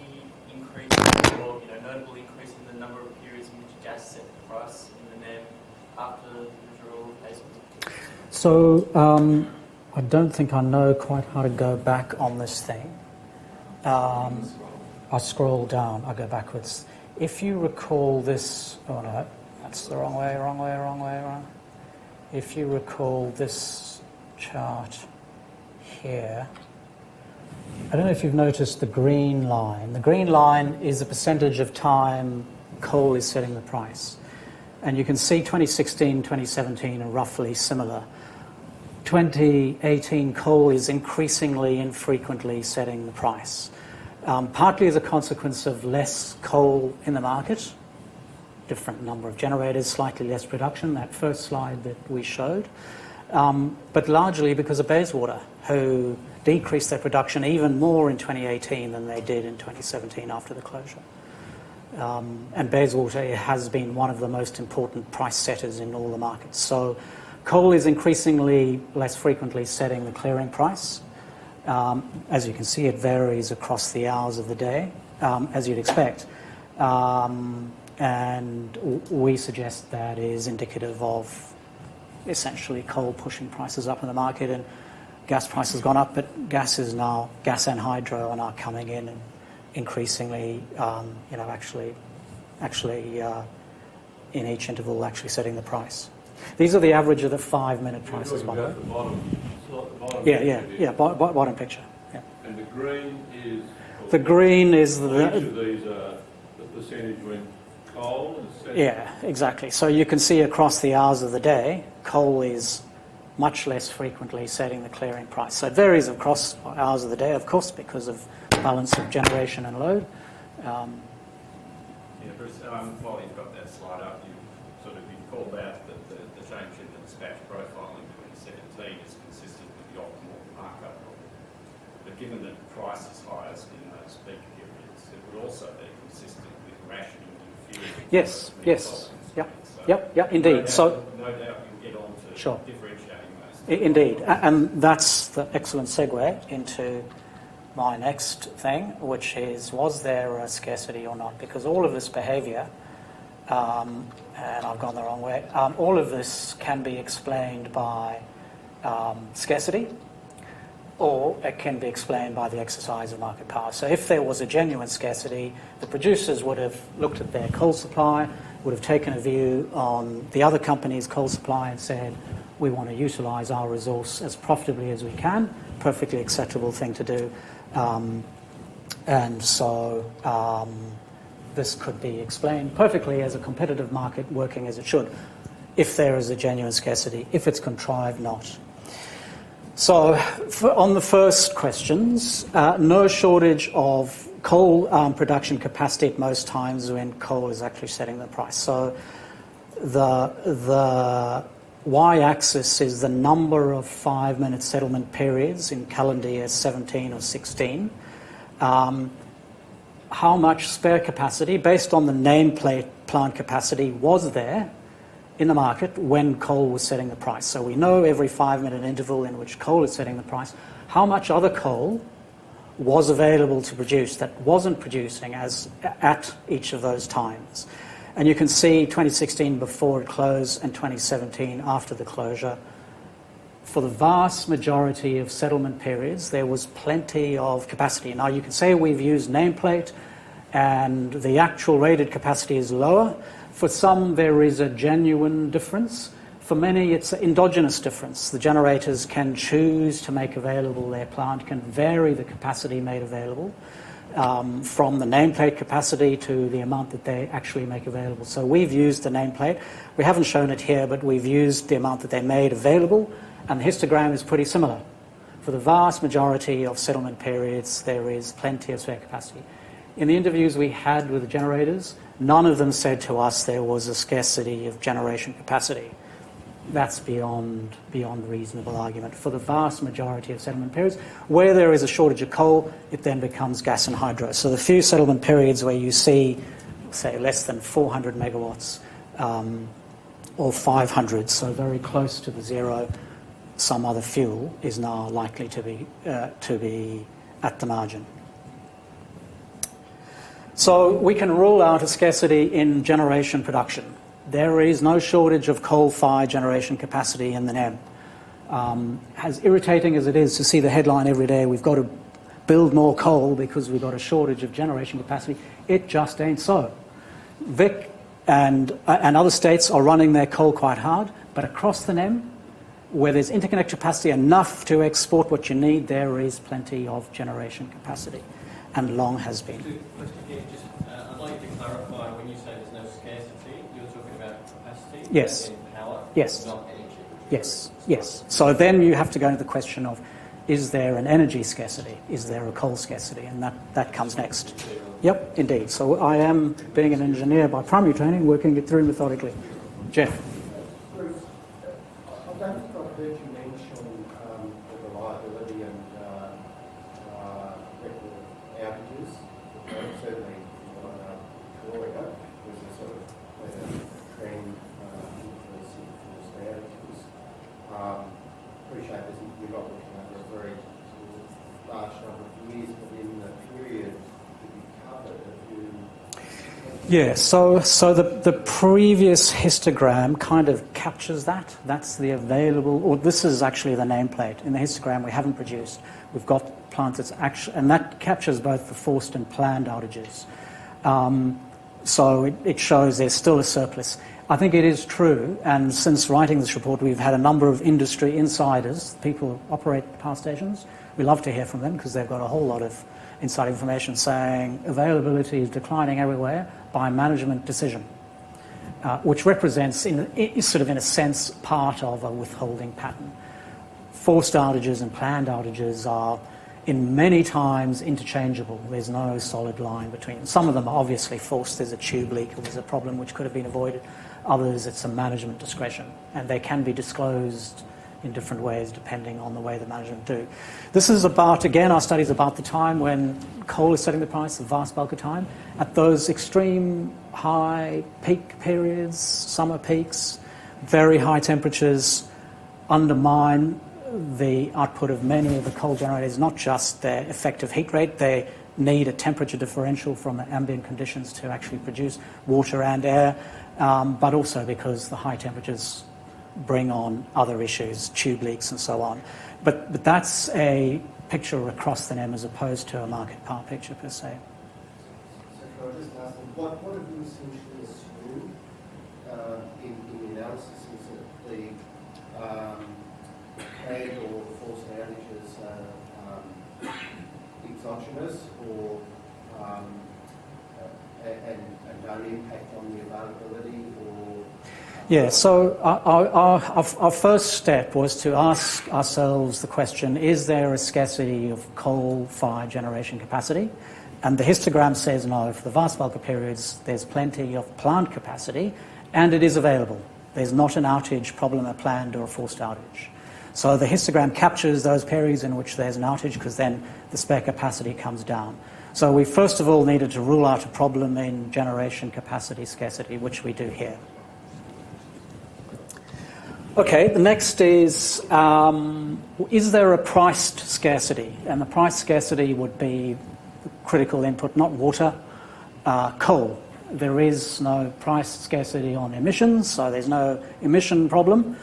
increase or notable increase in the number of periods in which gas set the price in the NEM after the withdrawal of Percy? So I don't think I know quite how to go back on this thing. I scroll down, I go backwards. If you recall this, oh no, that's the wrong way. If you recall this chart here, I don't know if you've noticed the green line. The green line is the percentage of time coal is setting the price. And you can see 2016, 2017 are roughly similar. 2018, coal is increasingly infrequently setting the price. Partly as a consequence of less coal in the market, different number of generators, slightly less production, that first slide that we showed, but largely because of Bayswater, who decreased their production even more in 2018 than they did in 2017 after the closure. And Bayswater has been one of the most important price setters in all the markets. So coal is increasingly less frequently setting the clearing price. As you can see, it varies across the hours of the day, as you'd expect. And we suggest that is indicative of essentially coal pushing prices up in the market, and gas price has gone up, but gas and hydro are now coming in and increasingly, actually in each interval actually setting the price. These are the average of the 5-minute prices, by the way. Bottom picture. Yeah. And the green is... The green is each of these are the percentage when coal is set. Yeah, exactly. So you can see across the hours of the day, coal is much less frequently setting the clearing price. So it varies across hours of the day, of course, because of balance of generation and load. Bruce, while you've got that slide up, you've called out that the change in the dispatch profile in 2017 is consistent with the optimal markup model. But given that price is highest in those peak periods, it would also be consistent with rationing and fuel. Yes. Yeah. So Yep, indeed. No doubt you'll get on to Sure. differentiating those. Indeed, and that's the excellent segue into my next thing, which is, was there a scarcity or not? Because all of this behaviour, and I've gone the wrong way, all of this can be explained by scarcity, or it can be explained by the exercise of market power. So if there was a genuine scarcity, the producers would have looked at their coal supply, would have taken a view on the other company's coal supply and said, we want to utilise our resource as profitably as we can, perfectly acceptable thing to do. And so this could be explained perfectly as a competitive market working as it should, if there is a genuine scarcity, if it's contrived, not. So on the first questions, no shortage of coal production capacity at most times when coal is actually setting the price. So the y-axis is the number of 5-minute settlement periods in calendar year 17 or 16. How much spare capacity, based on the nameplate plant capacity, was there in the market when coal was setting the price? So we know every 5-minute interval in which coal is setting the price, how much other coal was available to produce that wasn't producing as at each of those times. And you can see 2016 before it closed and 2017 after the closure. For the vast majority of settlement periods, there was plenty of capacity. Now, you can say we've used nameplate and the actual rated capacity is lower. For some, there is a genuine difference. For many, it's an endogenous difference. The generators can choose to make available their plant, can vary the capacity made available from the nameplate capacity to the amount that they actually make available. So we've used the nameplate. We haven't shown it here, but we've used the amount that they made available, and the histogram is pretty similar. For the vast majority of settlement periods, there is plenty of spare capacity. In the interviews we had with the generators, none of them said to us there was a scarcity of generation capacity. That's beyond reasonable argument. For the vast majority of settlement periods, where there is a shortage of coal, it then becomes gas and hydro. So the few settlement periods where you see, say, less than 400 megawatts or 500, so very close to the zero, some other fuel is now likely to be at the margin. So we can rule out a scarcity in generation production. There is no shortage of coal-fired generation capacity in the NEM. As irritating as it is to see the headline every day, we've got to build more coal because we've got a shortage of generation capacity, it just ain't so. Vic and other states are running their coal quite hard, but across the NEM, where there's interconnect capacity enough to export what you need, there is plenty of generation capacity, and long has been. I'd like to clarify, when you say there's no scarcity, you're talking about capacity? Yes. In power? Yes. Not energy? Yes. So then you have to go into the question of, is there an energy scarcity? Is there a coal scarcity? And that comes next. Yep, indeed. So I am, being an engineer by primary training, working it through methodically. Jeff. Bruce, I don't think I've heard you mention the reliability and record outages. Certainly, Victoria was a sort of trend increasing forced outages. Appreciate that you're not looking over a very large number of years, but in the period that you covered, Yeah, so the previous histogram kind of captures that. That's the available, or this is actually the nameplate. In the histogram we haven't produced. We've got plants that's actually, and that captures both the forced and planned outages. So it shows there's still a surplus. I think it is true, and since writing this report we've had a number of industry insiders, people who operate power stations. We love to hear from them because they've got a whole lot of inside information saying availability is declining everywhere by management decision, which represents, sort of in a sense, part of a withholding pattern. Forced outages and planned outages are in many times interchangeable. There's no solid line between them. Some of them are obviously forced. There's a tube leak or there's a problem which could have been avoided. Others, it's a management discretion, and they can be disclosed in different ways depending on the way the management do. This is about, again, our study is about the time when coal is setting the price, the vast bulk of time. At those extreme high peak periods, summer peaks, very high temperatures undermine the output of many of the coal generators, not just their effective heat rate. They need a temperature differential from the ambient conditions to actually produce water and air, but also because the high temperatures bring on other issues, tube leaks and so on. But that's a picture across the NEM as opposed to a market power picture per se. So can I just ask them, what have you essentially assumed in the analysis? Is that the paid or forced outages are exogenous or and don't impact on the availability or? Yeah, so our first step was to ask ourselves the question, is there a scarcity of coal-fired generation capacity? And the histogram says no. For the vast bulk of periods, there's plenty of plant capacity, and it is available. There's not an outage problem, a planned or a forced outage. So the histogram captures those periods in which there's an outage, because then the spare capacity comes down. So we first of all needed to rule out a problem in generation capacity scarcity, which we do here. Okay, the next is there a priced scarcity? And the price scarcity would be critical input, not water, coal. There is no price scarcity on emissions, so there's no emission problem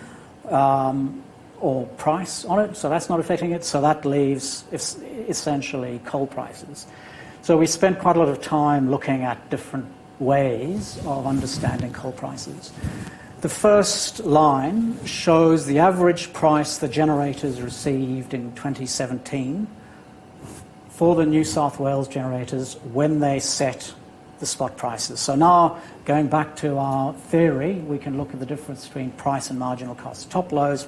or price on it, so that's not affecting it. So that leaves essentially coal prices. So we spent quite a lot of time looking at different ways of understanding coal prices. The first line shows the average price the generators received in 2017 for the New South Wales generators when they set the spot prices. So now, going back to our theory, we can look at the difference between price and marginal cost. Top row's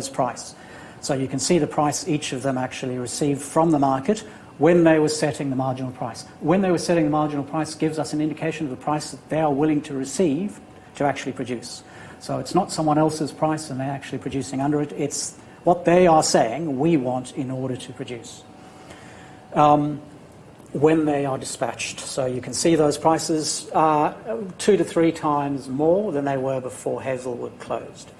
price. So you can see the price each of them actually received from the market when they were setting the marginal price. When they were setting the marginal price gives us an indication of the price that they are willing to receive to actually produce. So it's not someone else's price and they're actually producing under it. It's what they are saying we want in order to produce when they are dispatched. So you can see those prices are 2 to 3 times more than they were before Hazelwood closed.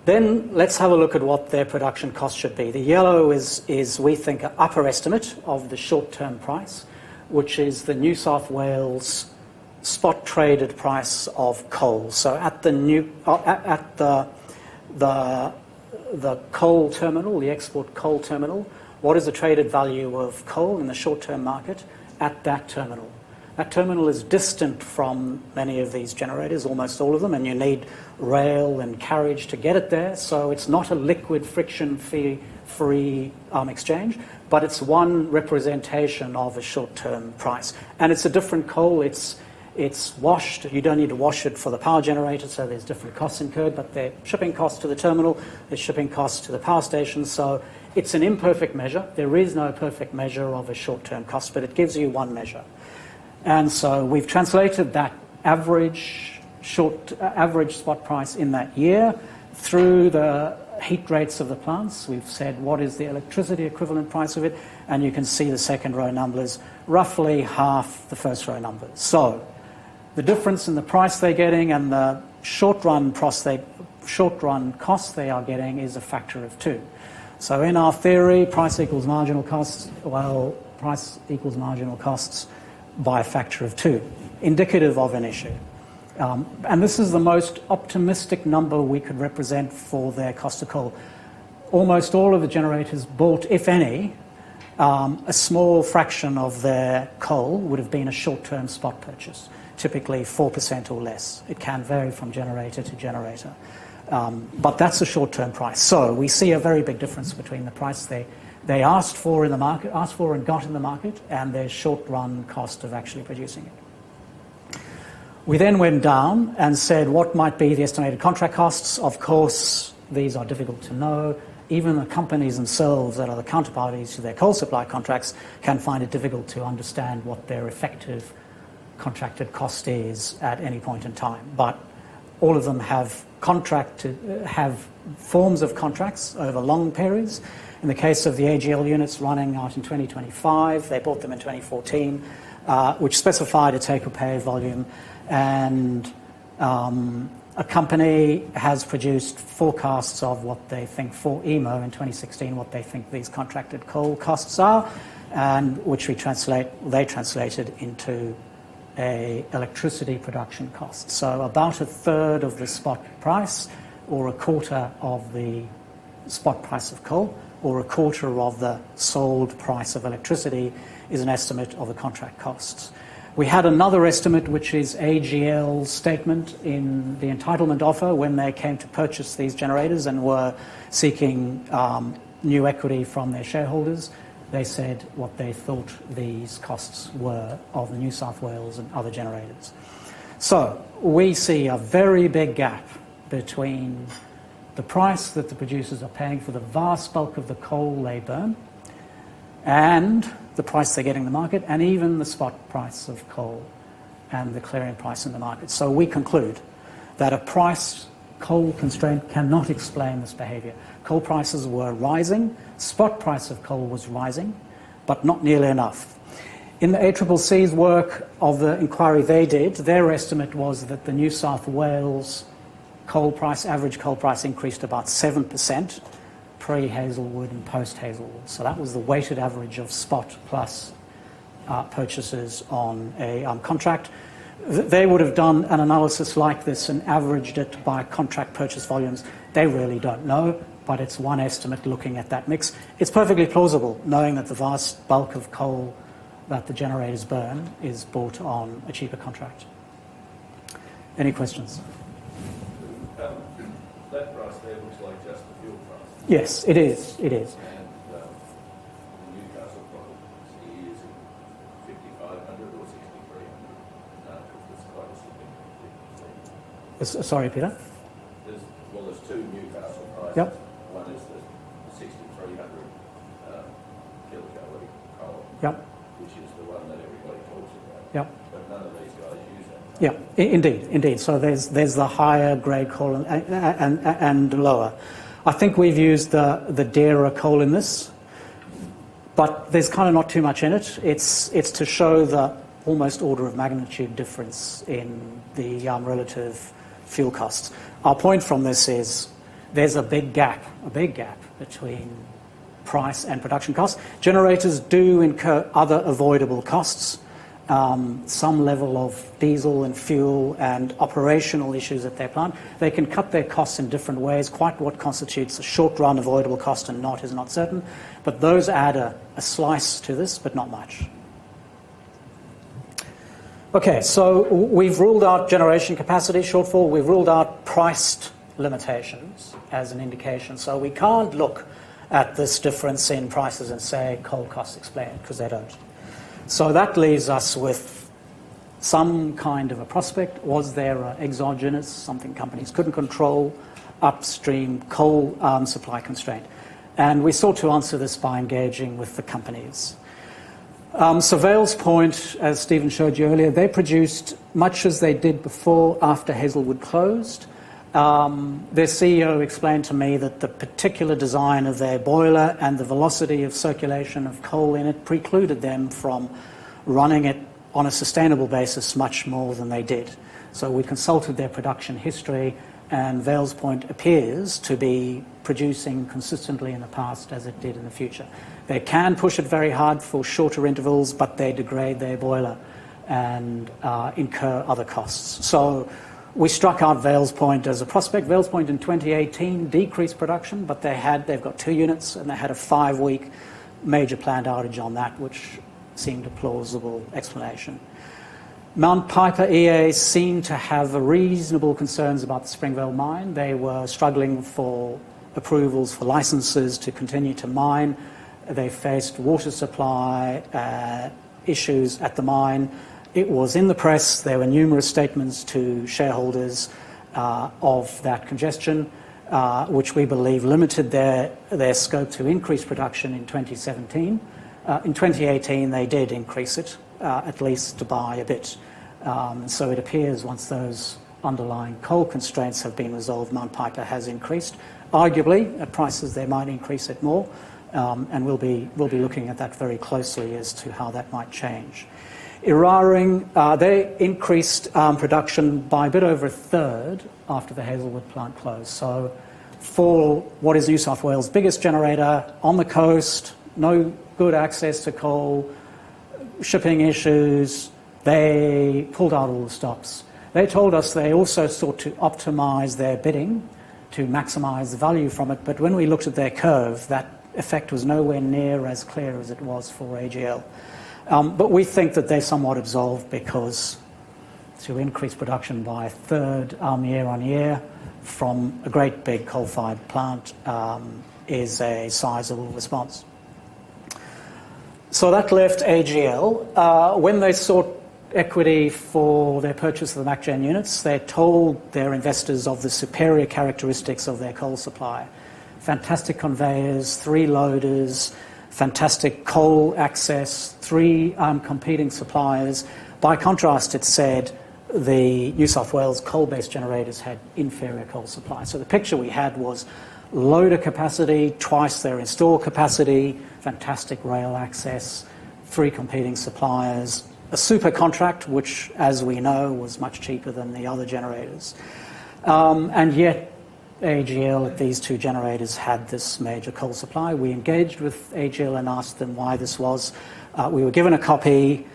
Then let's have a look at what their production cost should be. The yellow is we think, an upper estimate of the short-term price, which is the New South Wales spot traded price of coal. So at the coal terminal, the export coal terminal, what is the traded value of coal in the short-term market at that terminal? That terminal is distant from many of these generators, almost all of them, and you need rail and carriage to get it there. So it's not a liquid friction-free exchange, but it's one representation of a short-term price. And it's a different coal. It's washed. You don't need to wash it for the power generator, so there's different costs incurred, but there's shipping costs to the terminal, there's shipping costs to the power station. So it's an imperfect measure. There is no perfect measure of a short-term cost, but it gives you one measure. And so we've translated that average spot price in that year through the heat rates of the plants. We've said what is the electricity equivalent price of it, and you can see the second row numbers, roughly half the first row numbers. So the difference in the price they're getting and the short-run cost they are getting is a factor of 2. So in our theory, price equals marginal costs. Well, price equals marginal costs by a factor of 2, indicative of an issue. And this is the most optimistic number we could represent for their cost of coal. Almost all of the generators bought, if any, a small fraction of their coal would have been a short-term spot purchase, typically 4% or less. It can vary from generator to generator. But that's a short-term price. So we see a very big difference between the price they asked for in the market, asked for and got in the market, and their short-run cost of actually producing it. We then went down and said what might be the estimated contract costs. Of course, these are difficult to know. Even the companies themselves that are the counterparties to their coal supply contracts can find it difficult to understand what their effective contracted cost is at any point in time. But All of them have have forms of contracts over long periods. In the case of the AGL units running out in 2025, they bought them in 2014, which specified a take-or-pay volume, and a company has produced forecasts of what they think for EMO in 2016, what they think these contracted coal costs are, and which they translated into a electricity production cost. So about a third of the spot price, or a quarter of the spot price of coal, or a quarter of the sold price of electricity is an estimate of the contract costs. We had another estimate, which is AGL's statement in the entitlement offer when they came to purchase these generators and were seeking new equity from their shareholders. They said what they thought these costs were of the New South Wales and other generators. So we see a very big gap between the price that the producers are paying for the vast bulk of the coal they burn and the price they're getting in the market, and even the spot price of coal and the clearing price in the market. So we conclude that a price coal constraint cannot explain this behaviour. Coal prices were rising, spot price of coal was rising, but not nearly enough. In the ACCC's work of the inquiry they did, their estimate was that the New South Wales coal price, average coal price, increased about 7% pre-Hazelwood and post-Hazelwood. So that was the weighted average of spot plus purchases on a contract. They would have done an analysis like this and averaged it by contract purchase volumes. They really don't know, but it's one estimate looking at that mix. It's perfectly plausible, knowing that the vast bulk of coal that the generators burn is bought on a cheaper contract. Any questions? That price there looks like just the fuel price. Yes, it is. It is. And the Newcastle product is 5,500 or 6,300. It's quite a significant difference. Sorry, Peter? There's two Newcastle prices. Yep. One is the 6,300 kilocalorie coal, Yep. which is the one that everybody talks about. Yep. But none of these guys use that. Yeah, indeed. So there's the higher grade coal and lower. I think we've used the dearer coal in this, but there's kind of not too much in it. It's to show the almost order of magnitude difference in the relative fuel costs. Our point from this is there's a big gap between price and production costs. Generators do incur other avoidable costs. Some level of diesel and fuel and operational issues at their plant. They can cut their costs in different ways. Quite what constitutes a short-run avoidable cost and not is not certain. But those add a slice to this, but not much. Okay, so we've ruled out generation capacity shortfall. We've ruled out priced limitations as an indication. So we can't look at this difference in prices and say coal costs explain it, because they don't. So that leaves us with some kind of a prospect. Was there an exogenous, something companies couldn't control, upstream coal supply constraint? And we sought to answer this by engaging with the companies. So Vales Point, as Stephen showed you earlier, they produced much as they did before after Hazelwood closed. Their CEO explained to me that the particular design of their boiler and the velocity of circulation of coal in it precluded them from running it on a sustainable basis much more than they did. So we consulted their production history, and Vales Point appears to be producing consistently in the past as it did in the future. They can push it very hard for shorter intervals, but they degrade their boiler and incur other costs. So we struck out Vales Point as a prospect. Vales Point in 2018 decreased production, but they've got 2 units, and they had a 5-week major planned outage on that, which seemed a plausible explanation. Mount Piper EA seemed to have reasonable concerns about the Springvale mine. They were struggling for approvals for licenses to continue to mine. They faced water supply issues at the mine. It was in the press. There were numerous statements to shareholders of that congestion, which we believe limited their scope to increase production in 2017. In 2018, they did increase it, at least by a bit. So it appears once those underlying coal constraints have been resolved, Mount Piper has increased. Arguably, at prices they might increase it more, and we'll be looking at that very closely as to how that might change. Eraring, they increased production by a bit over a third after the Hazelwood plant closed. So for what is New South Wales' biggest generator on the coast, no good access to coal, shipping issues, they pulled out all the stops. They told us they also sought to optimise their bidding to maximise the value from it, but when we looked at their curve, that effect was nowhere near as clear as it was for AGL. But we think that they're somewhat absolved because to increase production by a third year on year from a great big coal-fired plant is a sizable response. So that left AGL. When they sought equity for their purchase of the MacGen units, they told their investors of the superior characteristics of their coal supply. Fantastic conveyors, 3 loaders, fantastic coal access, 3 competing suppliers. By contrast, it said the New South Wales coal-based generators had inferior coal supply. So the picture we had was loader capacity, twice their install capacity, fantastic rail access, 3 competing suppliers, a super contract, which, as we know, was much cheaper than the other generators. And yet, AGL at these 2 generators had this major coal supply. We engaged with AGL and asked them why this was. We were given a copy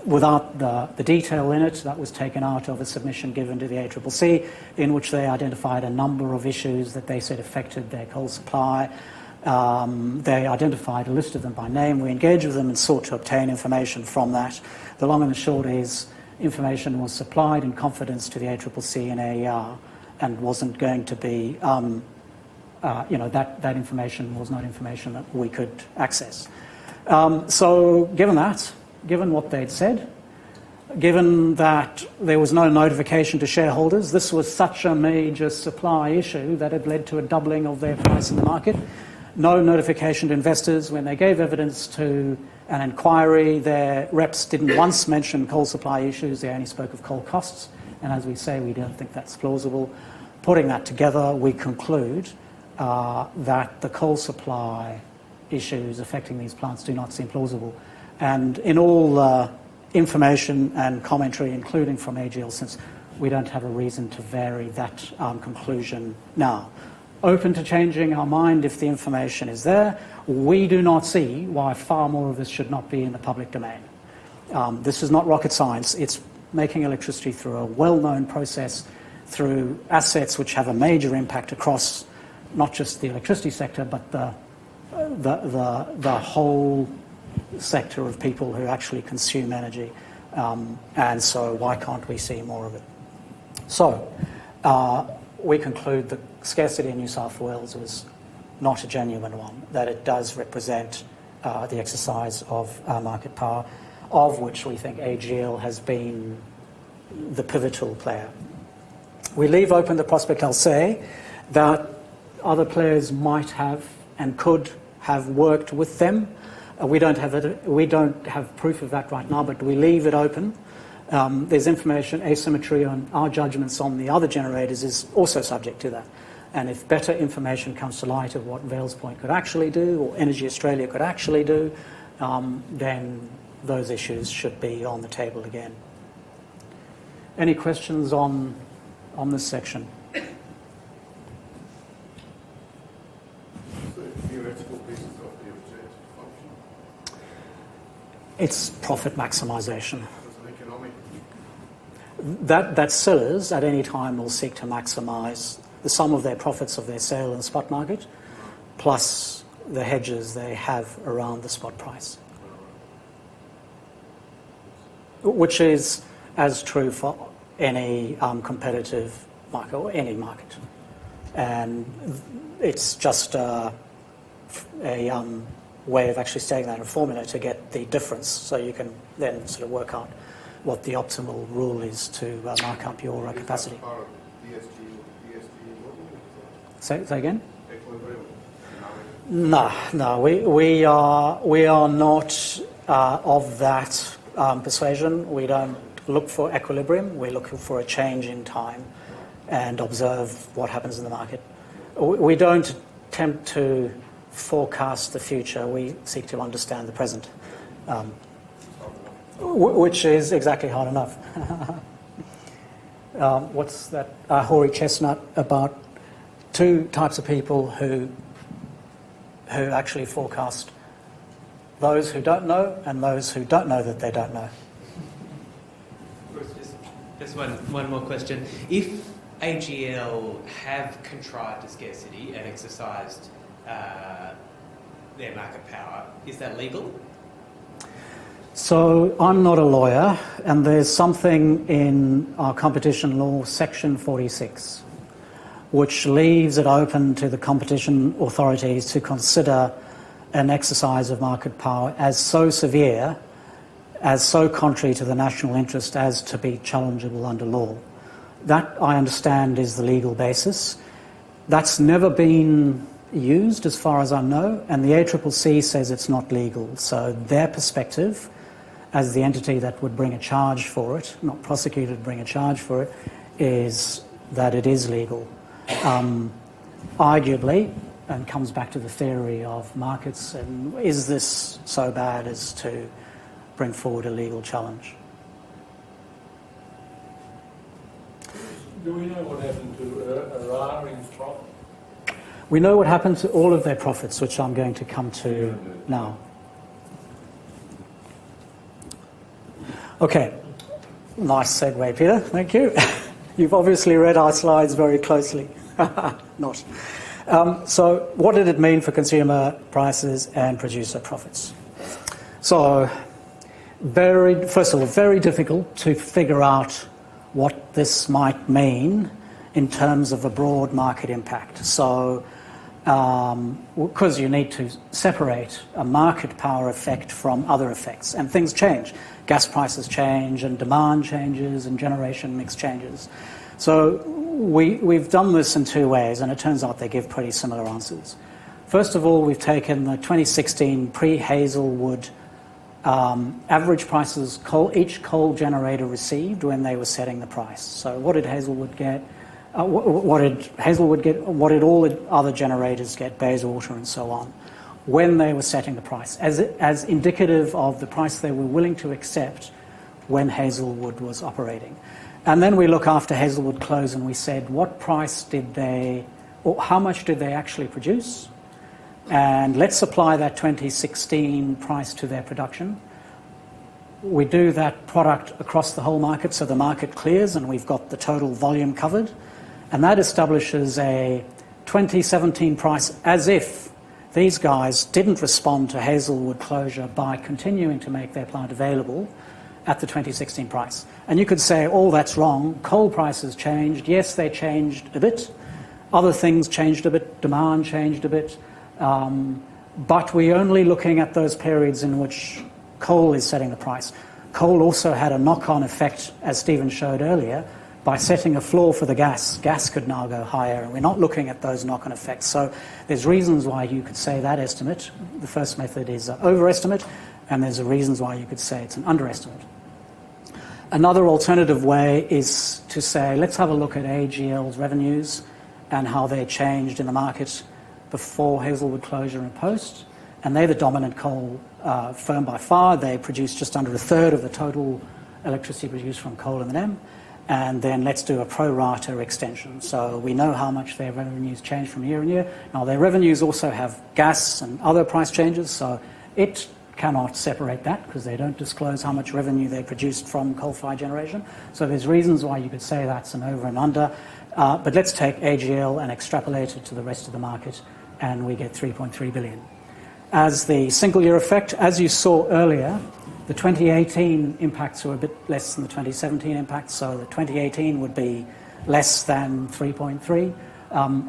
without the detail in it. That was taken out of a submission given to the ACCC, in which they identified a number of issues that they said affected their coal supply. They identified a list of them by name. We engaged with them and sought to obtain information from that. The long and the short is information was supplied in confidence to the ACCC and AER and wasn't going to be, that information was not information that we could access. So given that, given what they'd said, given that there was no notification to shareholders, this was such a major supply issue that it led to a doubling of their price in the market. No notification to investors. When they gave evidence to an inquiry, their reps didn't once mention coal supply issues, they only spoke of coal costs. And as we say, we don't think that's plausible. Putting that together, we conclude that the coal supply issues affecting these plants do not seem plausible. And in all information and commentary, including from AGL, since we don't have a reason to vary that conclusion now. Open to changing our mind if the information is there. We do not see why far more of this should not be in the public domain. This is not rocket science. It's making electricity through a well-known process, through assets which have a major impact across not just the electricity sector, but the whole sector of people who actually consume energy. And so why can't we see more of it? So we conclude that scarcity in New South Wales was not a genuine one, that it does represent the exercise of market power, of which we think AGL has been the pivotal player. We leave open the prospect, I'll say, that other players might have and could have worked with them. We don't have proof of that right now, but we leave it open. There's information asymmetry on our judgments on the other generators is also subject to that. And if better information comes to light of what Vales Point could actually do or Energy Australia could actually do, then those issues should be on the table again. Any questions on this section? Theoretical pieces of the objective function. It's profit maximisation. As an economic. That sellers at any time will seek to maximise the sum of their profits of their sale in the spot market, plus the hedges they have around the spot price, which is as true for any competitive market or any market. And it's just a way of actually stating that in a formula to get the difference, so you can then sort of work out what the optimal rule is to mark up your capacity. Say again? No, we are not of that persuasion. We don't look for equilibrium, we look for a change in time and observe what happens in the market. We don't attempt to forecast the future, we seek to understand the present, which is exactly hard enough. What's that hoary chestnut about two types of people who actually forecast: those who don't know and those who don't know that they don't know. Just one more question. If AGL have contrived a scarcity and exercised their market power, is that legal? So I'm not a lawyer, and there's something in our competition law, section 46, which leaves it open to the competition authorities to consider an exercise of market power as so severe, as so contrary to the national interest as to be challengeable under law. That, I understand, is the legal basis. That's never been used as far as I know, and the ACCC says it's not legal. So their perspective, as the entity that would bring a charge for it, not prosecuted, bring a charge for it, is that it is legal. Arguably, and comes back to the theory of markets, and is this so bad as to bring forward a legal challenge? Do we know what happened to Araring's profit? We know what happened to all of their profits, which I'm going to come to now. Okay, nice segue, Peter, thank you. You've obviously read our slides very closely. Not. So what did it mean for consumer prices and producer profits? So first of all, very difficult to figure out what this might mean in terms of a broad market impact. So because you need to separate a market power effect from other effects, and things change. Gas prices change, and demand changes, and generation mix changes. So we've done this in two ways, and it turns out they give pretty similar answers. First of all, we've taken the 2016 pre-Hazelwood average prices each coal generator received when they were setting the price. So what did Hazelwood get? What did Hazelwood get? What did all the other generators get, Bayswater and so on, when they were setting the price, as indicative of the price they were willing to accept when Hazelwood was operating. And then we look after Hazelwood close and we said, what price did they, or how much did they actually produce? And let's apply that 2016 price to their production. We do that product across the whole market, so the market clears and we've got the total volume covered. And that establishes a 2017 price as if these guys didn't respond to Hazelwood closure by continuing to make their plant available at the 2016 price. And you could say, oh, that's wrong. Coal prices changed. Yes, they changed a bit. Other things changed a bit. Demand changed a bit. But we're only looking at those periods in which coal is setting the price. Coal also had a knock-on effect, as Stephen showed earlier, by setting a floor for the gas. Gas could now go higher, and we're not looking at those knock-on effects. So there's reasons why you could say that estimate. The first method is an overestimate, and there's reasons why you could say it's an underestimate. Another alternative way is to say, let's have a look at AGL's revenues and how they changed in the market before Hazelwood closure and post. And they're the dominant coal firm by far. They produce just under a third of the total electricity produced from coal and M. And then let's do a pro rata extension. So we know how much their revenues change from year on year. Now, their revenues also have gas and other price changes, so it cannot separate that because they don't disclose how much revenue they produced from coal-fired generation. So there's reasons why you could say that's an over and under. But let's take AGL and extrapolate it to the rest of the market, and we get 3.3 billion. As the single year effect, as you saw earlier, the 2018 impacts were a bit less than the 2017 impacts, so the 2018 would be less than 3.3.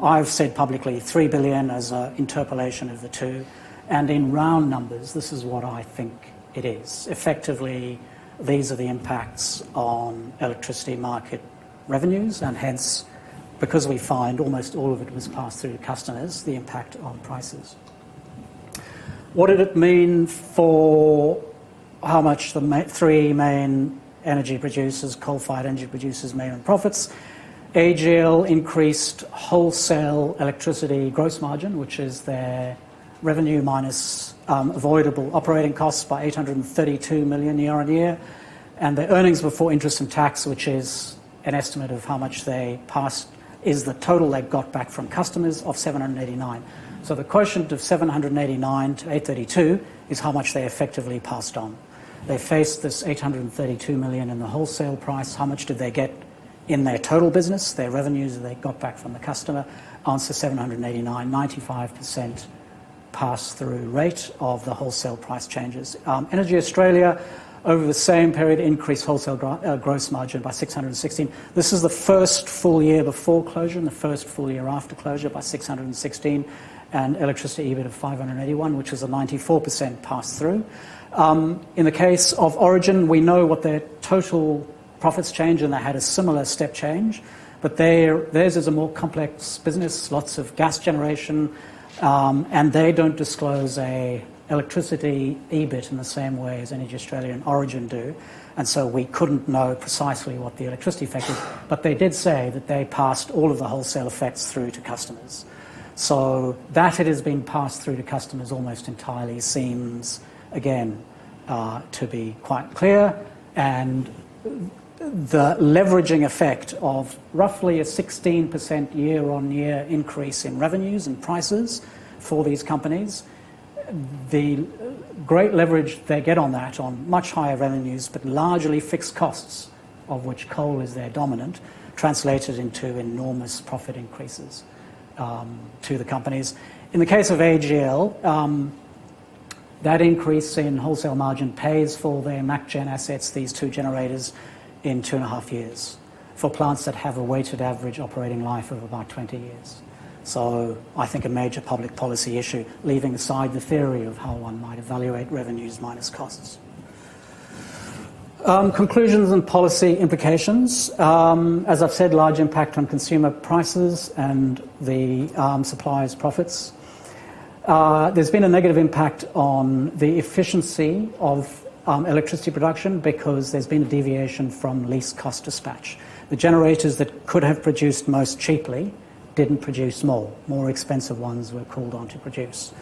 I've said publicly 3 billion as an interpolation of the two, and in round numbers, this is what I think it is. Effectively, these are the impacts on electricity market revenues, and hence, because we find almost all of it was passed through to customers, the impact on prices. What did it mean for how much the three main energy producers, coal-fired energy producers made on profits. AGL increased wholesale electricity gross margin, which is their revenue minus avoidable operating costs, by 832 million year on year, and their earnings before interest and tax, which is an estimate of how much they passed, is the total they got back from customers of 789. So the quotient of 789 to 832 is how much they effectively passed on. They faced this 832 million in the wholesale price. How much did they get in their total business, their revenues that they got back from the customer? Answer 789, 95% pass-through rate of the wholesale price changes. Energy Australia, over the same period, increased wholesale gross margin by 616. This is the first full year before closure and the first full year after closure, by 616, and electricity EBIT of 581, which is a 94% pass-through. In the case of Origin, we know what their total profits change, and they had a similar step change, but theirs is a more complex business, lots of gas generation, and they don't disclose a electricity EBIT in the same way as Energy Australia and Origin do, and so we couldn't know precisely what the electricity effect is, but they did say that they passed all of the wholesale effects through to customers. So that it has been passed through to customers almost entirely seems, again, to be quite clear, and the leveraging effect of roughly a 16% year-on-year increase in revenues and prices for these companies, the great leverage they get on that, on much higher revenues but largely fixed costs, of which coal is their dominant, translated into enormous profit increases to the companies. In the case of AGL, that increase in wholesale margin pays for their MacGen assets, these two generators, in 2.5 years, for plants that have a weighted average operating life of about 20 years. So I think a major public policy issue, leaving aside the theory of how one might evaluate revenues minus costs. Conclusions and policy implications. As I've said, large impact on consumer prices and the suppliers' profits. There's been a negative impact on the efficiency of electricity production because there's been a deviation from least cost dispatch. The generators that could have produced most cheaply didn't produce more. More expensive ones were called on to produce.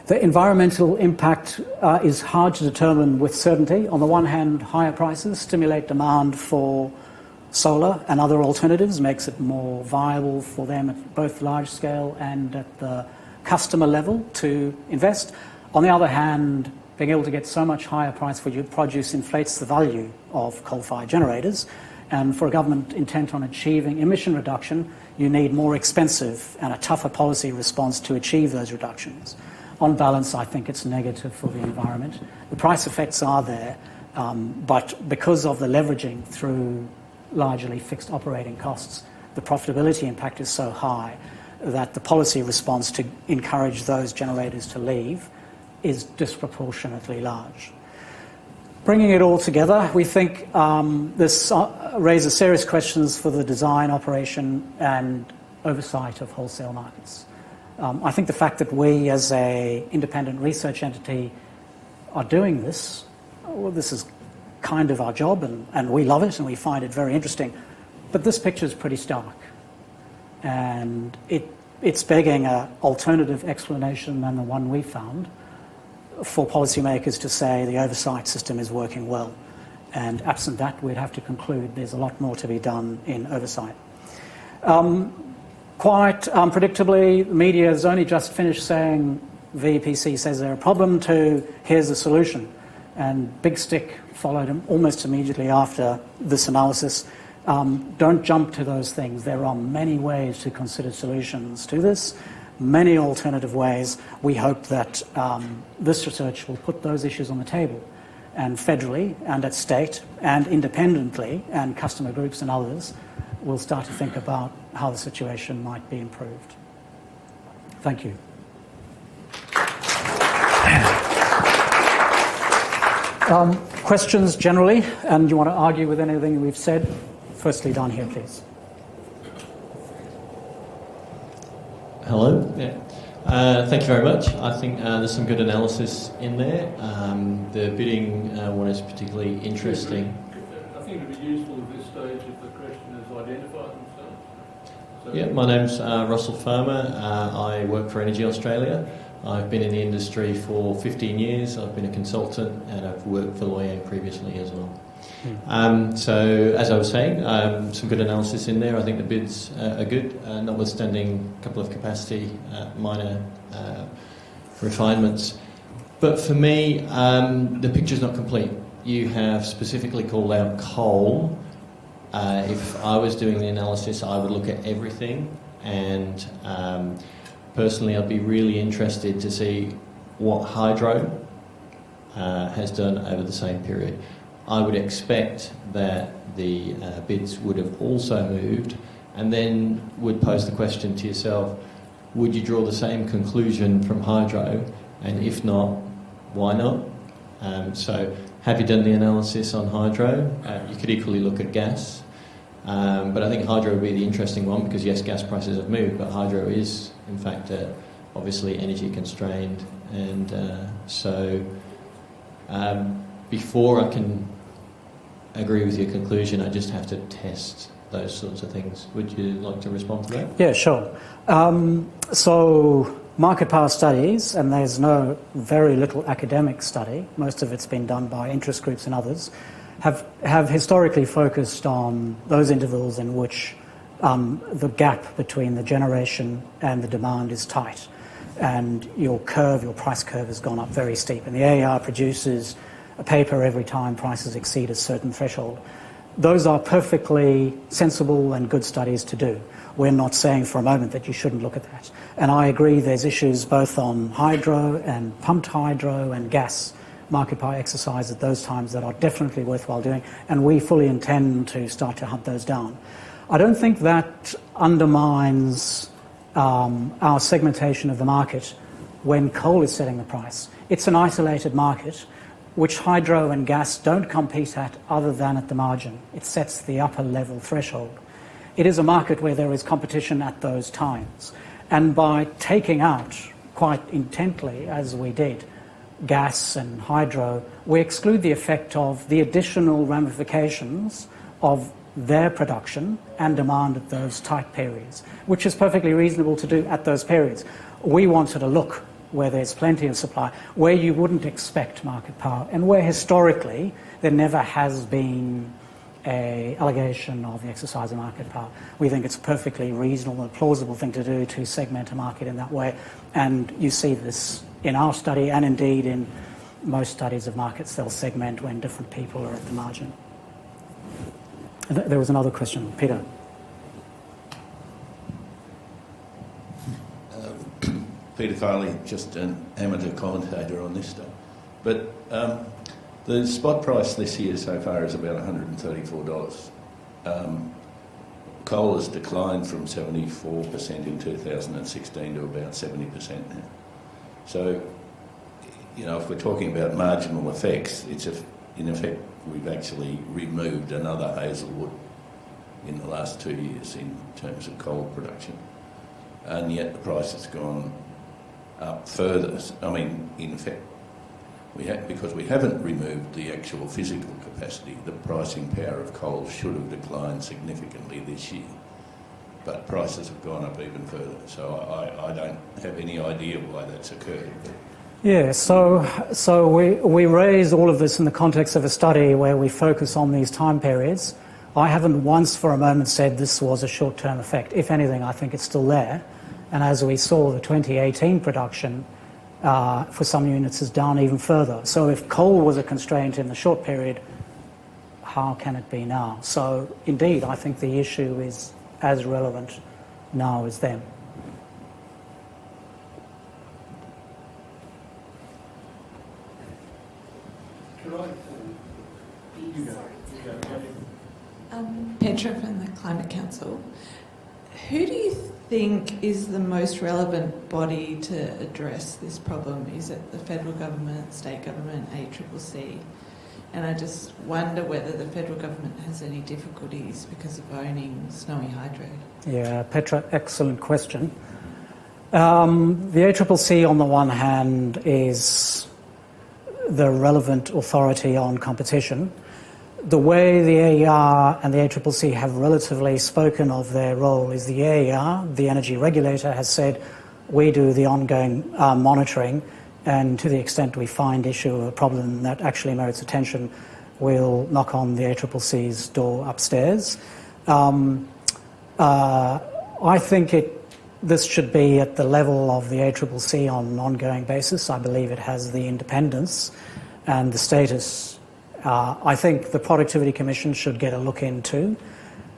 The environmental impact is hard to determine with certainty. On the one hand, higher prices stimulate demand for solar and other alternatives, makes it more viable for them at both large scale and at the customer level to invest. On the other hand, being able to get so much higher price for your produce inflates the value of coal-fired generators. And for a government intent on achieving emission reduction, you need more expensive and a tougher policy response to achieve those reductions. On balance, I think it's negative for the environment. The price effects are there, but because of the leveraging through largely fixed operating costs, the profitability impact is so high that the policy response to encourage those generators to leave is disproportionately large. Bringing it all together, we think this raises serious questions for the design, operation and oversight of wholesale markets. I think the fact that we as an independent research entity are doing this, well, this is kind of our job and we love it and we find it very interesting, but this picture is pretty stark and it's begging an alternative explanation than the one we found for policymakers to say the oversight system is working well. And absent that, we'd have to conclude there's a lot more to be done in oversight. Quite predictably, the media has only just finished saying VEPC says they're a problem to here's a solution. And Big Stick followed almost immediately after this analysis. Don't jump to those things. There are many ways to consider solutions to this, many alternative ways. We hope that this research will put those issues on the table, and federally and at state and independently, and customer groups and others will start to think about how the situation might be improved. Thank you. Questions generally, and you want to argue with anything we've said? Firstly, down here, please. Hello. Yeah. Thank you very much. I think there's some good analysis in there. The bidding one is particularly interesting. I think it would be useful at this stage if the questioners identify themselves. So Yeah, my name's Russell Farmer. I work for Energy Australia. I've been in the industry for 15 years. I've been a consultant and I've worked for Loyer previously as well. So, as I was saying, some good analysis in there. I think the bids are good, notwithstanding a couple of capacity minor refinements. But for me, the picture's not complete. You have specifically called out coal. If I was doing the analysis, I would look at everything, and personally, I'd be really interested to see what hydro has done over the same period. I would expect that the bids would have also moved, and then would pose the question to yourself, would you draw the same conclusion from hydro, and if not, why not? So have you done the analysis on hydro? You could equally look at gas, but I think hydro would be the interesting one, because yes, gas prices have moved, but hydro is in fact obviously energy constrained, and before I can agree with your conclusion, I just have to test those sorts of things. Would you like to respond to that? Yeah, sure. So market power studies, and there's very little academic study, most of it's been done by interest groups and others, have historically focused on those intervals in which the gap between the generation and the demand is tight, and your price curve has gone up very steep, and the AER produces a paper every time prices exceed a certain threshold. Those are perfectly sensible and good studies to do. We're not saying for a moment that you shouldn't look at that. And I agree there's issues both on hydro and pumped hydro and gas market power exercise at those times that are definitely worthwhile doing, and we fully intend to start to hunt those down. I don't think that undermines our segmentation of the market when coal is setting the price. It's an isolated market which hydro and gas don't compete at other than at the margin. It sets the upper level threshold. It is a market where there is competition at those times. And by taking out quite intently, as we did, gas and hydro, we exclude the effect of the additional ramifications of their production and demand at those tight periods, which is perfectly reasonable to do at those periods. We wanted to look where there's plenty of supply, where you wouldn't expect market power, and where historically there never has been an allegation of the exercise of market power. We think it's a perfectly reasonable and plausible thing to do to segment a market in that way, and you see this in our study and indeed in most studies of markets. They'll segment when different people are at the margin. There was another question. Peter. Peter Farley, just an amateur commentator on this stuff. But the spot price this year so far is about $134. Coal has declined from 74% in 2016 to about 70% now. So, if we're talking about marginal effects, in effect, we've actually removed another Hazelwood in the last 2 years in terms of coal production. And yet the price has gone up further. I mean, in effect, because we haven't removed the actual physical capacity, the pricing power of coal should have declined significantly this year. But prices have gone up even further. So I don't have any idea why that's occurred. Yeah, so we raise all of this in the context of a study where we focus on these time periods. I haven't once for a moment said this was a short-term effect. If anything, I think it's still there. And as we saw, the 2018 production for some units is down even further. So if coal was a constraint in the short period, how can it be now? So indeed, I think the issue is as relevant now as then. Petra from the Climate Council. Who do you think is the most relevant body to address this problem? Is it the federal government, state government, ACCC? And I just wonder whether the federal government has any difficulties because of owning Snowy Hydro. Yeah, Petra, excellent question. The ACCC, on the one hand, is the relevant authority on competition. The way the AER and the ACCC have relatively spoken of their role is the AER, the energy regulator, has said we do the ongoing monitoring, and to the extent we find issue or a problem that actually merits attention, we'll knock on the ACCC's door upstairs. I think this should be at the level of the ACCC on an ongoing basis. I believe it has the independence and the status. I think the Productivity Commission should get a look into,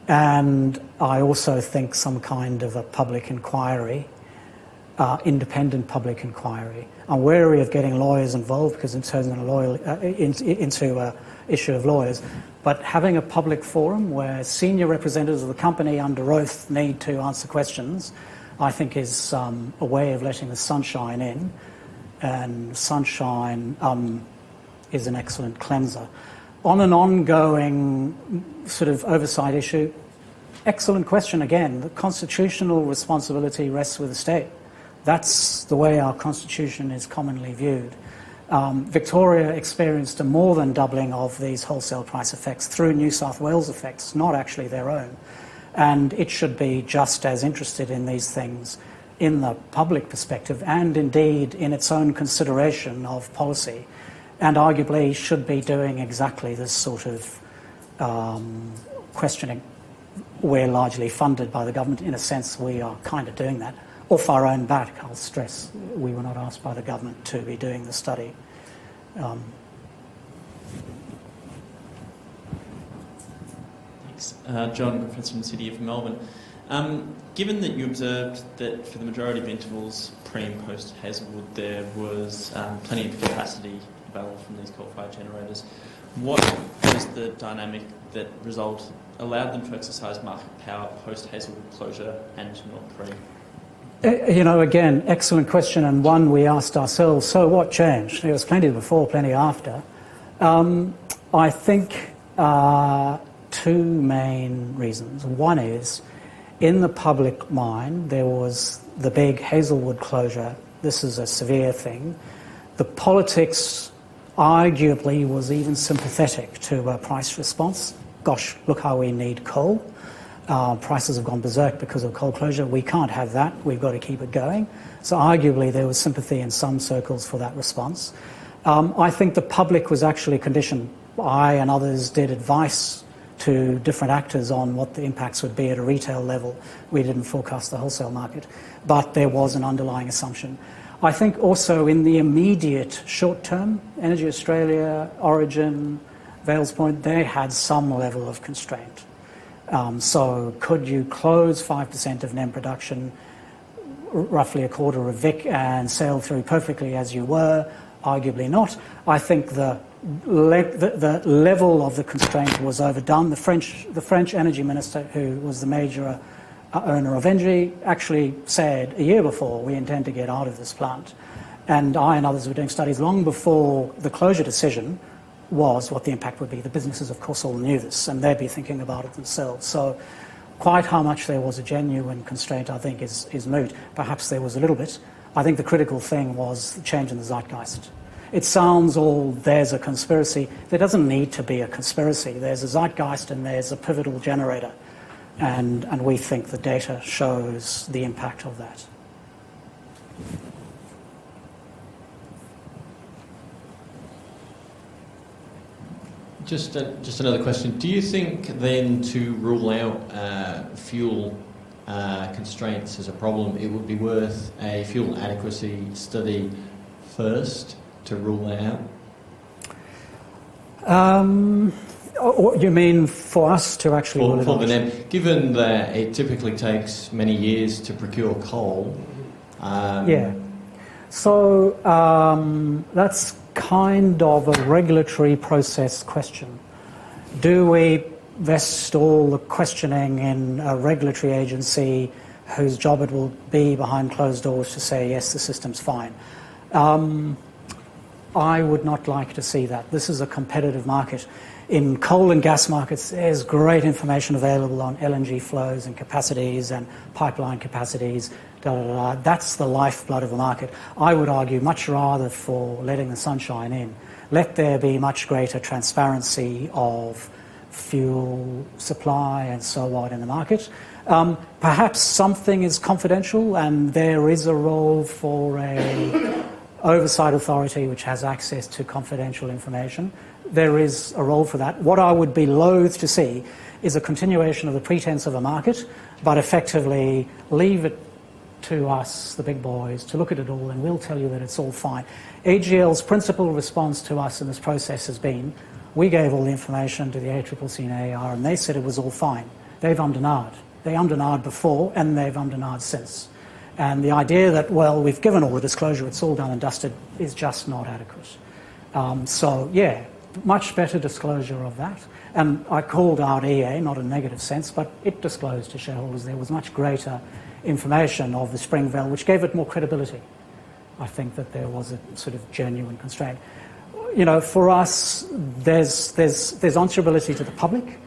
and I also think some kind of a public inquiry, independent public inquiry. I'm wary of getting lawyers involved because it turns into an issue of lawyers, but having a public forum where senior representatives of the company under oath need to answer questions, I think is a way of letting the sunshine in, and sunshine is an excellent cleanser. On an ongoing sort of oversight issue, excellent question again. The constitutional responsibility rests with the state. That's the way our constitution is commonly viewed. Victoria experienced a more than doubling of these wholesale price effects through New South Wales effects, not actually their own. And it should be just as interested in these things in the public perspective and indeed in its own consideration of policy, and arguably should be doing exactly this sort of questioning. We're largely funded by the government. In a sense, we are kind of doing that. Off our own back, I'll stress. We were not asked by the government to be doing the study. Thanks. John Griffiths from the City of Melbourne. Given that you observed that for the majority of intervals pre and post Hazelwood there was plenty of capacity available from these coal-fired generators, what was the dynamic that allowed them to exercise market power post Hazelwood closure and not pre? Again, excellent question, and one we asked ourselves, so what changed? There was plenty before, plenty after. I think two main reasons. One is, in the public mind, there was the big Hazelwood closure. This is a severe thing. The politics arguably was even sympathetic to a price response. Gosh, look how we need coal. Prices have gone berserk because of coal closure. We can't have that. We've got to keep it going. So arguably there was sympathy in some circles for that response. I think the public was actually conditioned. I and others did advice to different actors on what the impacts would be at a retail level. We didn't forecast the wholesale market, but there was an underlying assumption. I think also in the immediate short term, Energy Australia, Origin, Vales Point, they had some level of constraint. So could you close 5% of NEM production, roughly a quarter of VIC, and sail through perfectly as you were? Arguably not. I think the level of the constraint was overdone. The French energy minister, who was the major owner of Engie, actually said a year before, we intend to get out of this plant. And I and others were doing studies long before the closure decision was what the impact would be. The businesses, of course, all knew this, and they'd be thinking about it themselves. So quite how much there was a genuine constraint, I think, is moot. Perhaps there was a little bit. I think the critical thing was the change in the zeitgeist. It sounds there's a conspiracy. There doesn't need to be a conspiracy. There's a zeitgeist and there's a pivotal generator. And we think the data shows the impact of that. Just another question. Do you think then to rule out fuel constraints as a problem, it would be worth a fuel adequacy study first to rule that out? You mean for us to actually rule it out? For the NEM, given that it typically takes many years to procure coal. Yeah. So that's kind of a regulatory process question. Do we vest all the questioning in a regulatory agency whose job it will be behind closed doors to say, yes, the system's fine? I would not like to see that. This is a competitive market. In coal and gas markets, there's great information available on LNG flows and capacities and pipeline capacities That's the lifeblood of a market. I would argue much rather for letting the sunshine in. Let there be much greater transparency of fuel supply and so on in the market. Perhaps something is confidential and there is a role for a oversight authority which has access to confidential information. There is a role for that. What I would be loath to see is a continuation of the pretense of a market, but effectively leave it to us, the big boys, to look at it all, and we'll tell you that it's all fine. AGL's principal response to us in this process has been, we gave all the information to the ACCC and AER, and they said it was all fine. They've undenied. They undenied before, and they've undenied since. And the idea that, well, we've given all the disclosure, it's all done and dusted, is just not adequate. So, yeah, much better disclosure of that. And I called out EA, not in a negative sense, but it disclosed to shareholders there was much greater information of the Springvale, which gave it more credibility. I think that there was a sort of genuine constraint. You know, for us, there's answerability to the public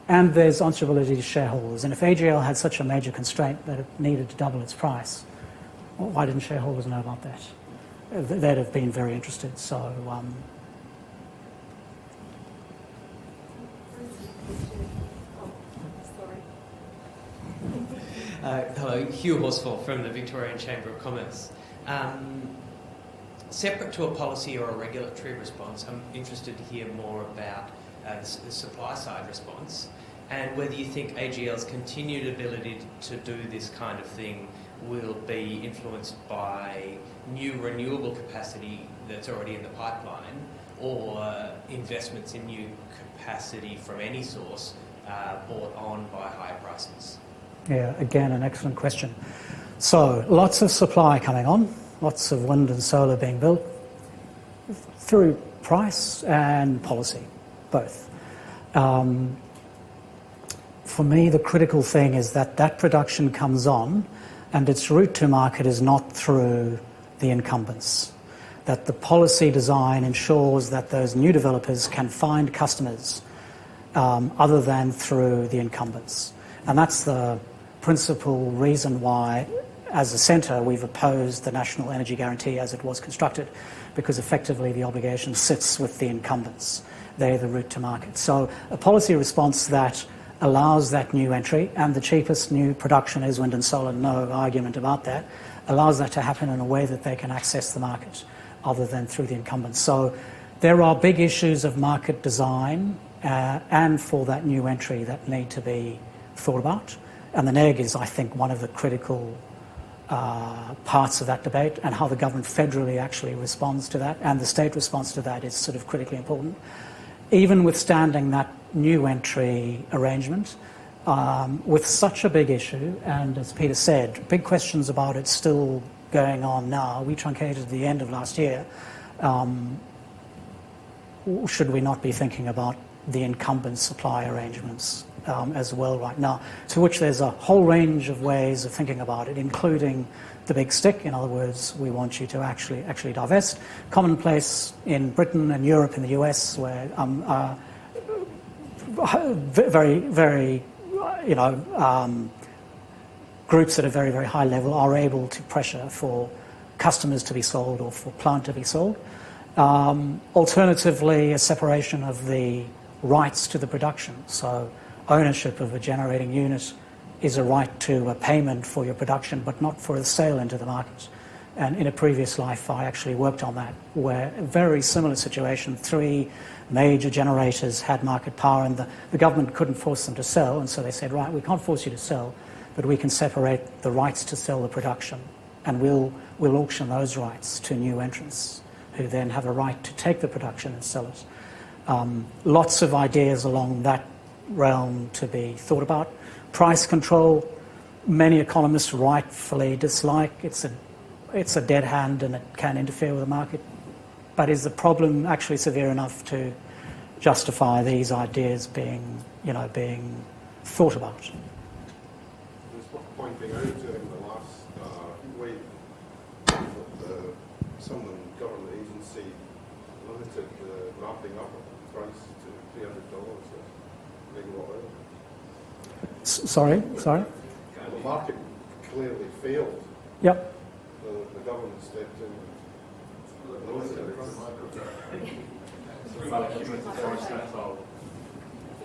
and there's answerability to shareholders. And if AGL had such a major constraint that it needed to double its price, well, why didn't shareholders know about that? They'd have been very interested. So, hello, Hugh Horsfall from the Victorian Chamber of Commerce. Separate to a policy or a regulatory response, I'm interested to hear more about the supply side response and whether you think AGL's continued ability to do this kind of thing will be influenced by new renewable capacity that's already in the pipeline or investments in new capacity from any source bought on by higher prices. Yeah, again, an excellent question. So, lots of supply coming on, lots of wind and solar being built through price and policy, both. For me, the critical thing is that that production comes on and its route to market is not through the incumbents. That the policy design ensures that those new developers can find customers other than through the incumbents. And that's the principal reason why, as a centre, we've opposed the National Energy Guarantee as it was constructed, because effectively the obligation sits with the incumbents. They're the route to market. So a policy response that allows that new entry, and the cheapest new production is wind and solar, no argument about that, allows that to happen in a way that they can access the market other than through the incumbents. So there are big issues of market design and for that new entry that need to be thought about. And the NEG is, I think, one of the critical parts of that debate, and how the government federally actually responds to that and the state response to that is sort of critically important. Even withstanding that new entry arrangement, with such a big issue, and as Peter said, big questions about it still going on now. We truncated at the end of last year. Should we not be thinking about the incumbent supply arrangements as well right now, to which there's a whole range of ways of thinking about it, including the big stick. In other words, we want you to actually divest. Commonplace in Britain and Europe and the US, where very, very, groups at a very, very high level are able to pressure for customers to be sold or for plant to be sold. Alternatively, a separation of the rights to the production. So ownership of a generating unit is a right to a payment for your production, but not for a sale into the market. And in a previous life, I actually worked on that, where a very similar situation, 3 major generators had market power and the government couldn't force them to sell. And so they said, right, we can't force you to sell, but we can separate the rights to sell the production. And we'll auction those rights to new entrants who then have a right to take the production and sell it. Lots of ideas along that realm to be thought about. Price control, many economists rightfully dislike. It's a dead hand and it can interfere with the market. But is the problem actually severe enough to justify these ideas being thought about? Just pointing out in the last week, some government agency limited the ramping up of the price to $300 a megawatt hour. Sorry? The market clearly failed Yep. The government stepped in. Talking about a cumulative price threshold.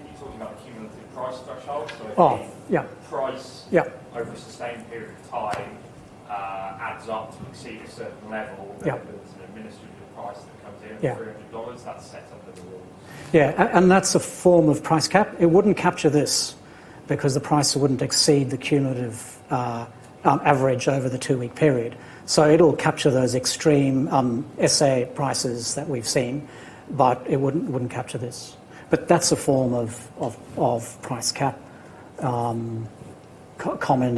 You're talking about a cumulative price threshold. So if yeah. the price over a sustained period of time adds up to exceed a certain level, then there's an administrative price that comes in at $300. That's set under the rules. Yeah, and that's a form of price cap. It wouldn't capture this because the price wouldn't exceed the cumulative average over the 2-week period. So it'll capture those extreme SA prices that we've seen, but it wouldn't capture this. But that's a form of price cap common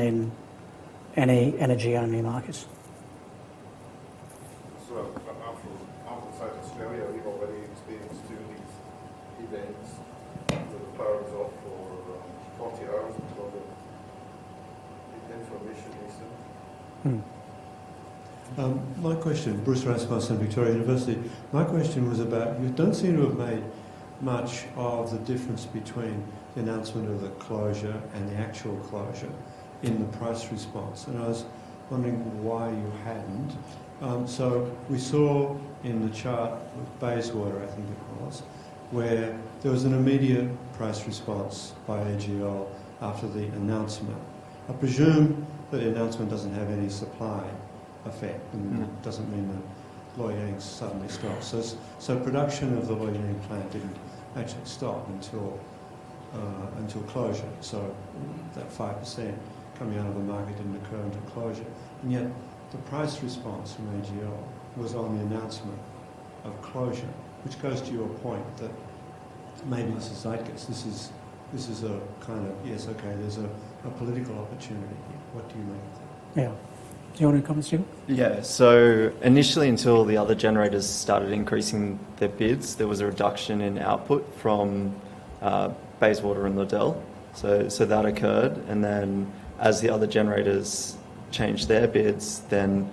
in any energy-only market. So after South Australia, we've already experienced 2 these events where the power was off for 40 hours because of information incident. My question, Bruce Rasmussen, Victoria University. My question was about, you don't seem to have made much of the difference between the announcement of the closure and the actual closure in the price response. And I was wondering why you hadn't. So we saw in the chart with Bayswater, I think it was, where there was an immediate price response by AGL after the announcement. I presume that the announcement doesn't have any supply effect, and it doesn't mean that Loy Yang suddenly stops. So production of the Loy Yang plant didn't actually stop until closure. So that 5% coming out of the market didn't occur until closure. And yet the price response from AGL was on the announcement of closure, which goes to your point that maybe this is zeitgeist. This is a kind of, yes, okay, there's a political opportunity here. What do you make of that? Yeah. Do you want to comment, Stephen? Yeah, so initially until the other generators started increasing their bids, there was a reduction in output from Bayswater and Liddell. So that occurred, and then as the other generators changed their bids, then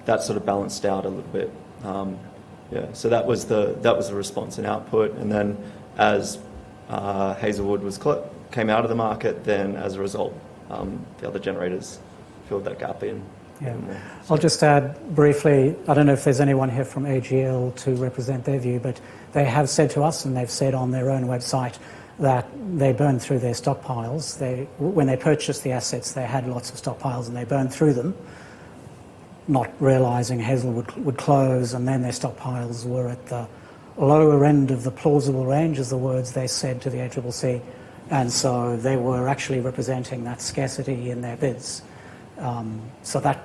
that sort of balanced out a little bit. So that was the response in output, and then as Hazelwood came out of the market, then as a result, the other generators filled that gap in. Yeah. I'll just add briefly, I don't know if there's anyone here from AGL to represent their view, but they have said to us, and they've said on their own website, that they burned through their stockpiles. When they purchased the assets, they had lots of stockpiles and they burned through them, not realising Hazelwood would close, and then their stockpiles were at the lower end of the plausible range, as the words they said to the ACCC, and so they were actually representing that scarcity in their bids. So that,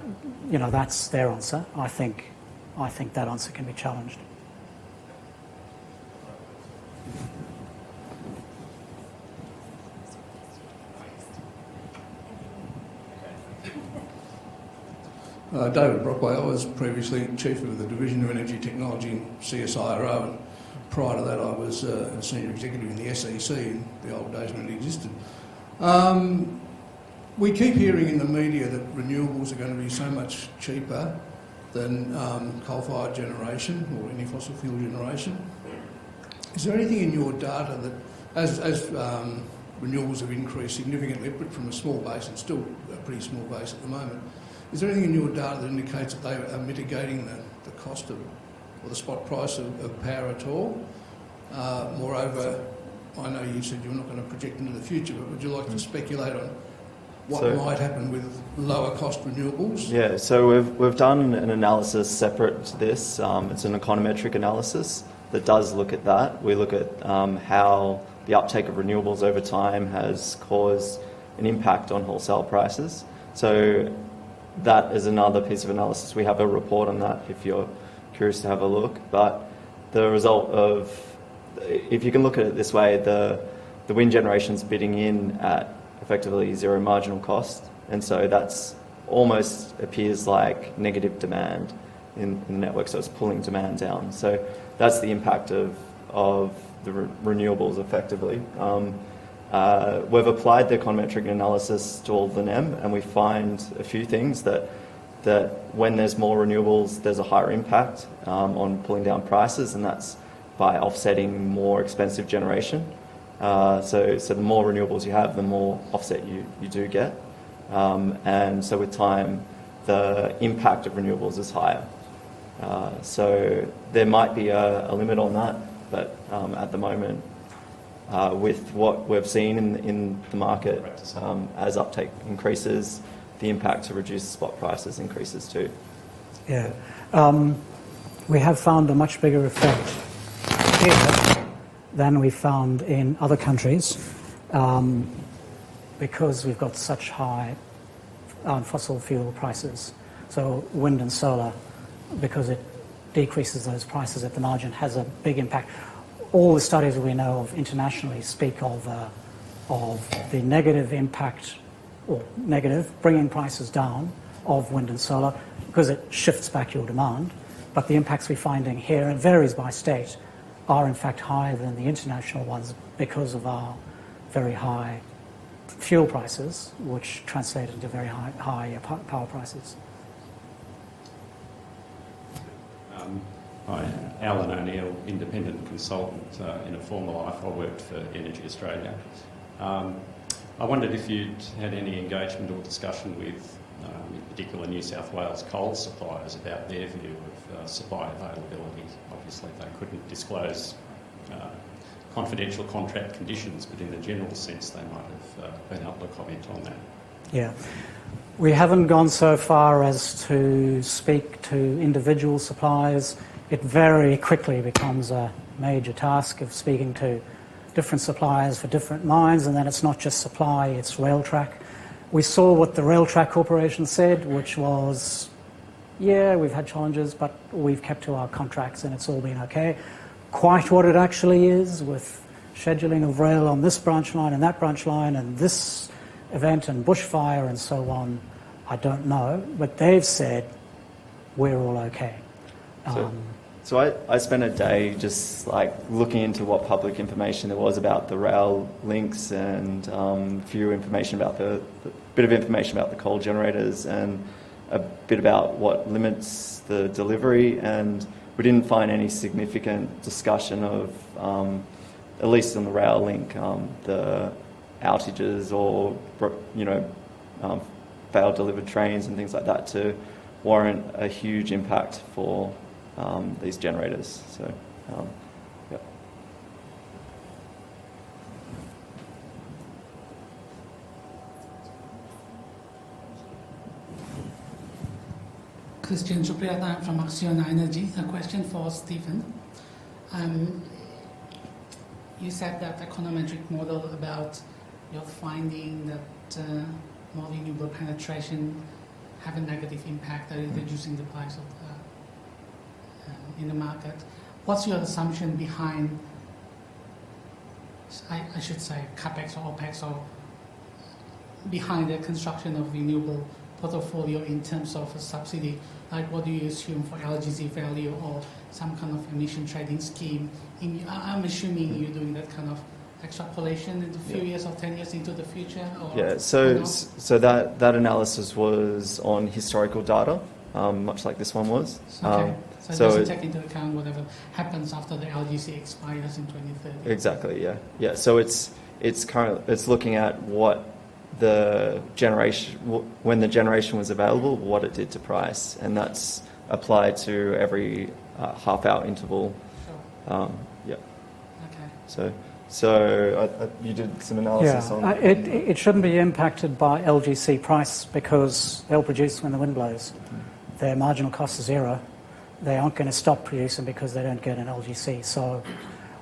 that's their answer. I think that answer can be challenged. David Brockway, I was previously Chief of the Division of Energy Technology in CSIRO, and prior to that I was a Senior Executive in the SEC in the old days when it existed. We keep hearing in the media that renewables are going to be so much cheaper than coal-fired generation or any fossil fuel generation. Is there anything in your data that, as renewables have increased significantly, but from a small base and still a pretty small base at the moment, is there anything in your data that indicates that they are mitigating the cost of, or the spot price of power at all? Moreover, I know you said you're not going to project into the future, but would you like to speculate on what might happen with lower cost renewables? Yeah, so we've done an analysis separate to this. It's an econometric analysis that does look at that. We look at how the uptake of renewables over time has caused an impact on wholesale prices. So that is another piece of analysis. We have a report on that if you're curious to have a look. But the result of, if you can look at it this way, the wind generation's bidding in at effectively zero marginal cost, and so that's almost appears like negative demand in the network, so it's pulling demand down. So that's the impact of the renewables effectively. We've applied the econometric analysis to all the NEM, and we find a few things that when there's more renewables, there's a higher impact on pulling down prices, and that's by offsetting more expensive generation. So the more renewables you have, the more offset you do get. And so with time, the impact of renewables is higher. So there might be a limit on that, but at the moment, with what we've seen in the market, as uptake increases, the impact to reduce spot prices increases too. Yeah. We have found a much bigger effect here than we found in other countries because we've got such high fossil fuel prices. So wind and solar, because it decreases those prices at the margin, has a big impact. All the studies we know of internationally speak of the negative impact, or negative, bringing prices down of wind and solar because it shifts back your demand. But the impacts we're finding here, and varies by state, are in fact higher than the international ones because of our very high fuel prices, which translate into very high power prices. Hi, Alan O'Neill, independent consultant. In a former life, I worked for Energy Australia. I wondered if you'd had any engagement or discussion with, in particular, New South Wales coal suppliers about their view of supply availability. Obviously, they couldn't disclose confidential contract conditions, but in a general sense, they might have been able to comment on that. Yeah. We haven't gone so far as to speak to individual suppliers. It very quickly becomes a major task of speaking to different suppliers for different mines, and then it's not just supply, it's rail track. We saw what the Rail Track Corporation said, which was, yeah, we've had challenges, but we've kept to our contracts and it's all been okay. Quite what it actually is, with scheduling of rail on this branch line and that branch line and this event and bushfire and so on, I don't know. But they've said we're all okay. So I spent a day just like looking into what public information there was about the rail links and bit of information about the coal generators and a bit about what limits the delivery, and we didn't find any significant discussion of, at least on the rail link, the outages or failed delivered trains and things like that to warrant a huge impact for these generators. So, yeah. Christian Supriyata from Axiona Energy. A question for Stephen. You said that econometric model about your finding that more renewable penetration have a negative impact, reducing the price of in the market. What's your assumption behind, I should say, CapEx or OpEx, or behind the construction of renewable portfolio in terms of a subsidy? Like, what do you assume for LGC value or some kind of emission trading scheme? I'm assuming you're doing that kind of extrapolation into a few years or 10 years into the future? Or, yeah, so that analysis was on historical data, much like this one was. Okay. So it doesn't take into account whatever happens after the LGC expires in 2030. Exactly. Yeah. Yeah. So it's looking at what the generation, when the generation was available, what it did to price, and that's applied to every half-hour interval. Sure. Yeah. Okay. So you did some analysis on it. It shouldn't be impacted by LGC price because they'll produce when the wind blows. Their marginal cost is zero. They aren't going to stop producing because they don't get an LGC. So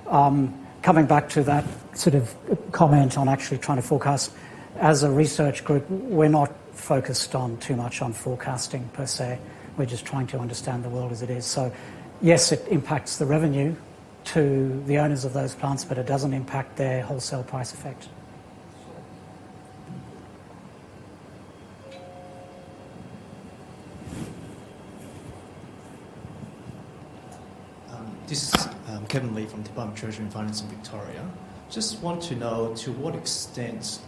coming back to that sort of comment on actually trying to forecast, as a research group, we're not focused on too much on forecasting per se. We're just trying to understand the world as it is. So yes, it impacts the revenue to the owners of those plants, but it doesn't impact their wholesale price effect. This is Kevin Lee from Department of Treasury and Finance in Victoria. Just want to know to what extent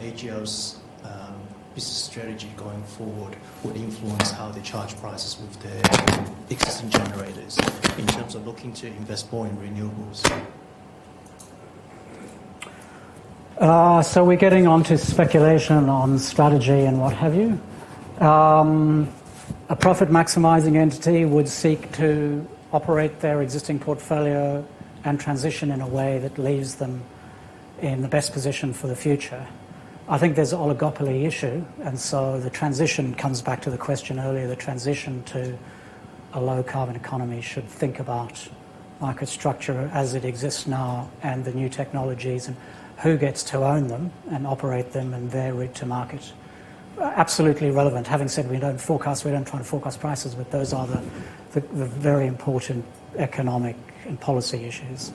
AGL's business strategy going forward would influence how they charge prices with their existing generators in terms of looking to invest more in renewables. So we're getting on to speculation on strategy and what have you. A profit-maximising entity would seek to operate their existing portfolio and transition in a way that leaves them in the best position for the future. I think there's an oligopoly issue, and so the transition comes back to the question earlier, the transition to a low-carbon economy should think about market structure as it exists now and the new technologies and who gets to own them and operate them and their route to market. Absolutely relevant. Having said we don't try to forecast prices, but those are the very important economic and policy issues.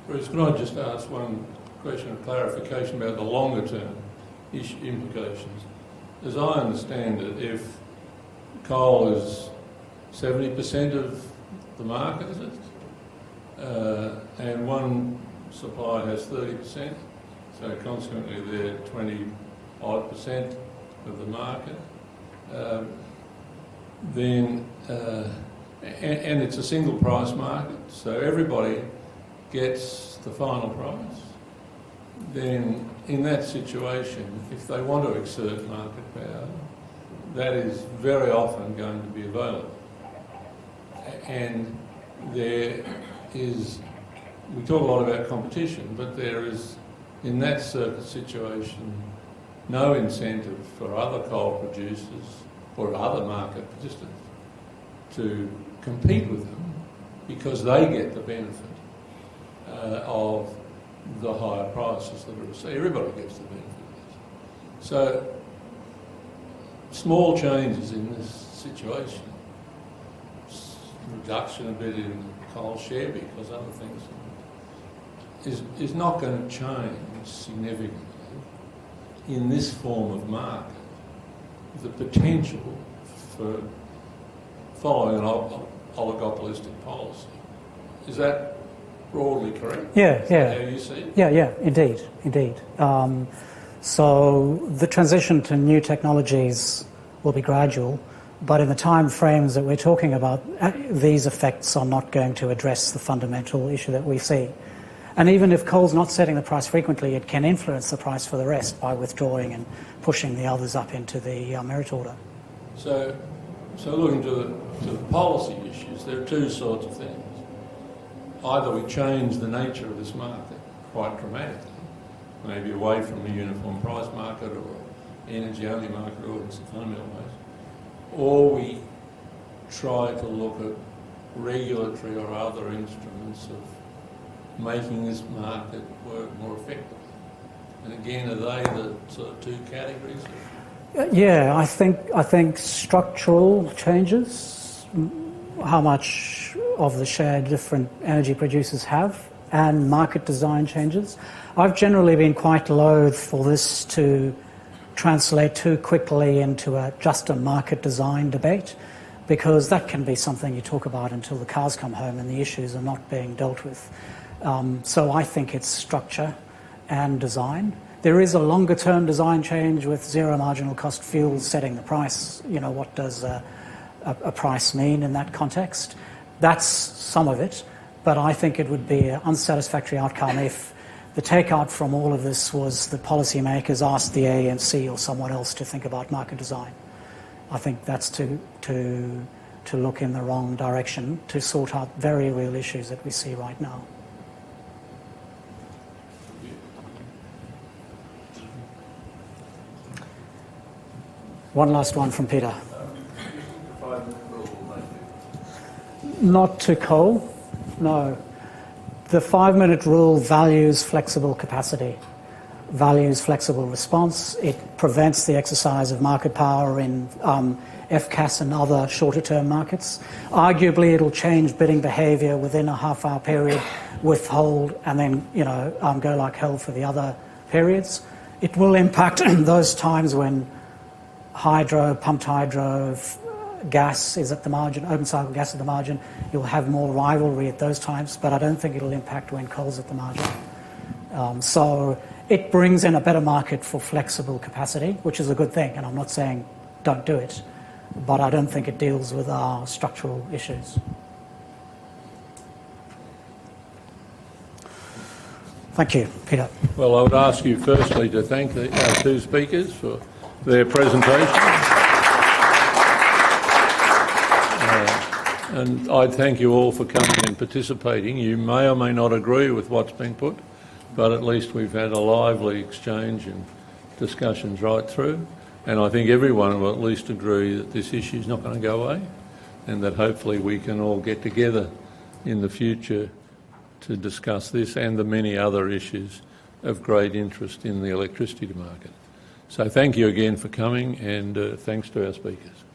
Bruce, can I just ask one question of clarification about the longer term implications? As I understand it, if coal is 70% of the market, is it? And one supplier has 30%, so consequently they're 20-odd% of the market. And it's a single price market, so everybody gets the final price. Then in that situation, if they want to exert market power, that is very often going to be available. And there is, we talk a lot about competition, but there is, in that situation, no incentive for other coal producers or other market participants to compete with them because they get the benefit of the higher prices that are received. Everybody gets the benefit of this. So small changes in this situation, reduction a bit in the coal share because other things, is not going to change significantly in this form of market the potential for following an oligopolistic policy. Is that broadly correct? Yeah, yeah. How you see it? Yeah, indeed. So the transition to new technologies will be gradual, but in the time frames that we're talking about, these effects are not going to address the fundamental issue that we see. And even if coal's not setting the price frequently, it can influence the price for the rest by withdrawing and pushing the others up into the merit order. So looking to the policy issues, there are two sorts of things. Either we change the nature of this market quite dramatically, maybe away from a uniform price market or energy-only market or in some fundamental ways, or we try to look at regulatory or other instruments of making this market work more effectively. And again, are they the sort of two categories? Yeah, I think structural changes, how much of the share different energy producers have, and market design changes. I've generally been quite loath for this to translate too quickly into just a market design debate, because that can be something you talk about until the cars come home and the issues are not being dealt with. So I think it's structure and design. There is a longer-term design change with zero marginal cost fuels setting the price. You know, what does a price mean in that context? That's some of it, but I think it would be an unsatisfactory outcome if the takeout from all of this was the policymakers asked the AEMC or someone else to think about market design. I think that's to look in the wrong direction to sort out very real issues that we see right now. One last one from Peter. Not to coal, no. The 5-minute rule values flexible capacity, values flexible response. It prevents the exercise of market power in FCAS and other shorter-term markets. Arguably, it'll change bidding behaviour within a half-hour period, withhold, and then go like hell for the other periods. It will impact those times when hydro, pumped hydro, gas is at the margin, open cycle gas at the margin. You'll have more rivalry at those times, but I don't think it'll impact when coal's at the margin. So it brings in a better market for flexible capacity, which is a good thing, and I'm not saying don't do it, but I don't think it deals with our structural issues. Thank you, Peter. Well, I would ask you firstly to thank our two speakers for their presentation. And I thank you all for coming and participating. You may or may not agree with what's been put, but at least we've had a lively exchange and discussions right through. And I think everyone will at least agree that this issue is not going to go away, and that hopefully we can all get together in the future to discuss this and the many other issues of great interest in the electricity market. So thank you again for coming, and thanks to our speakers.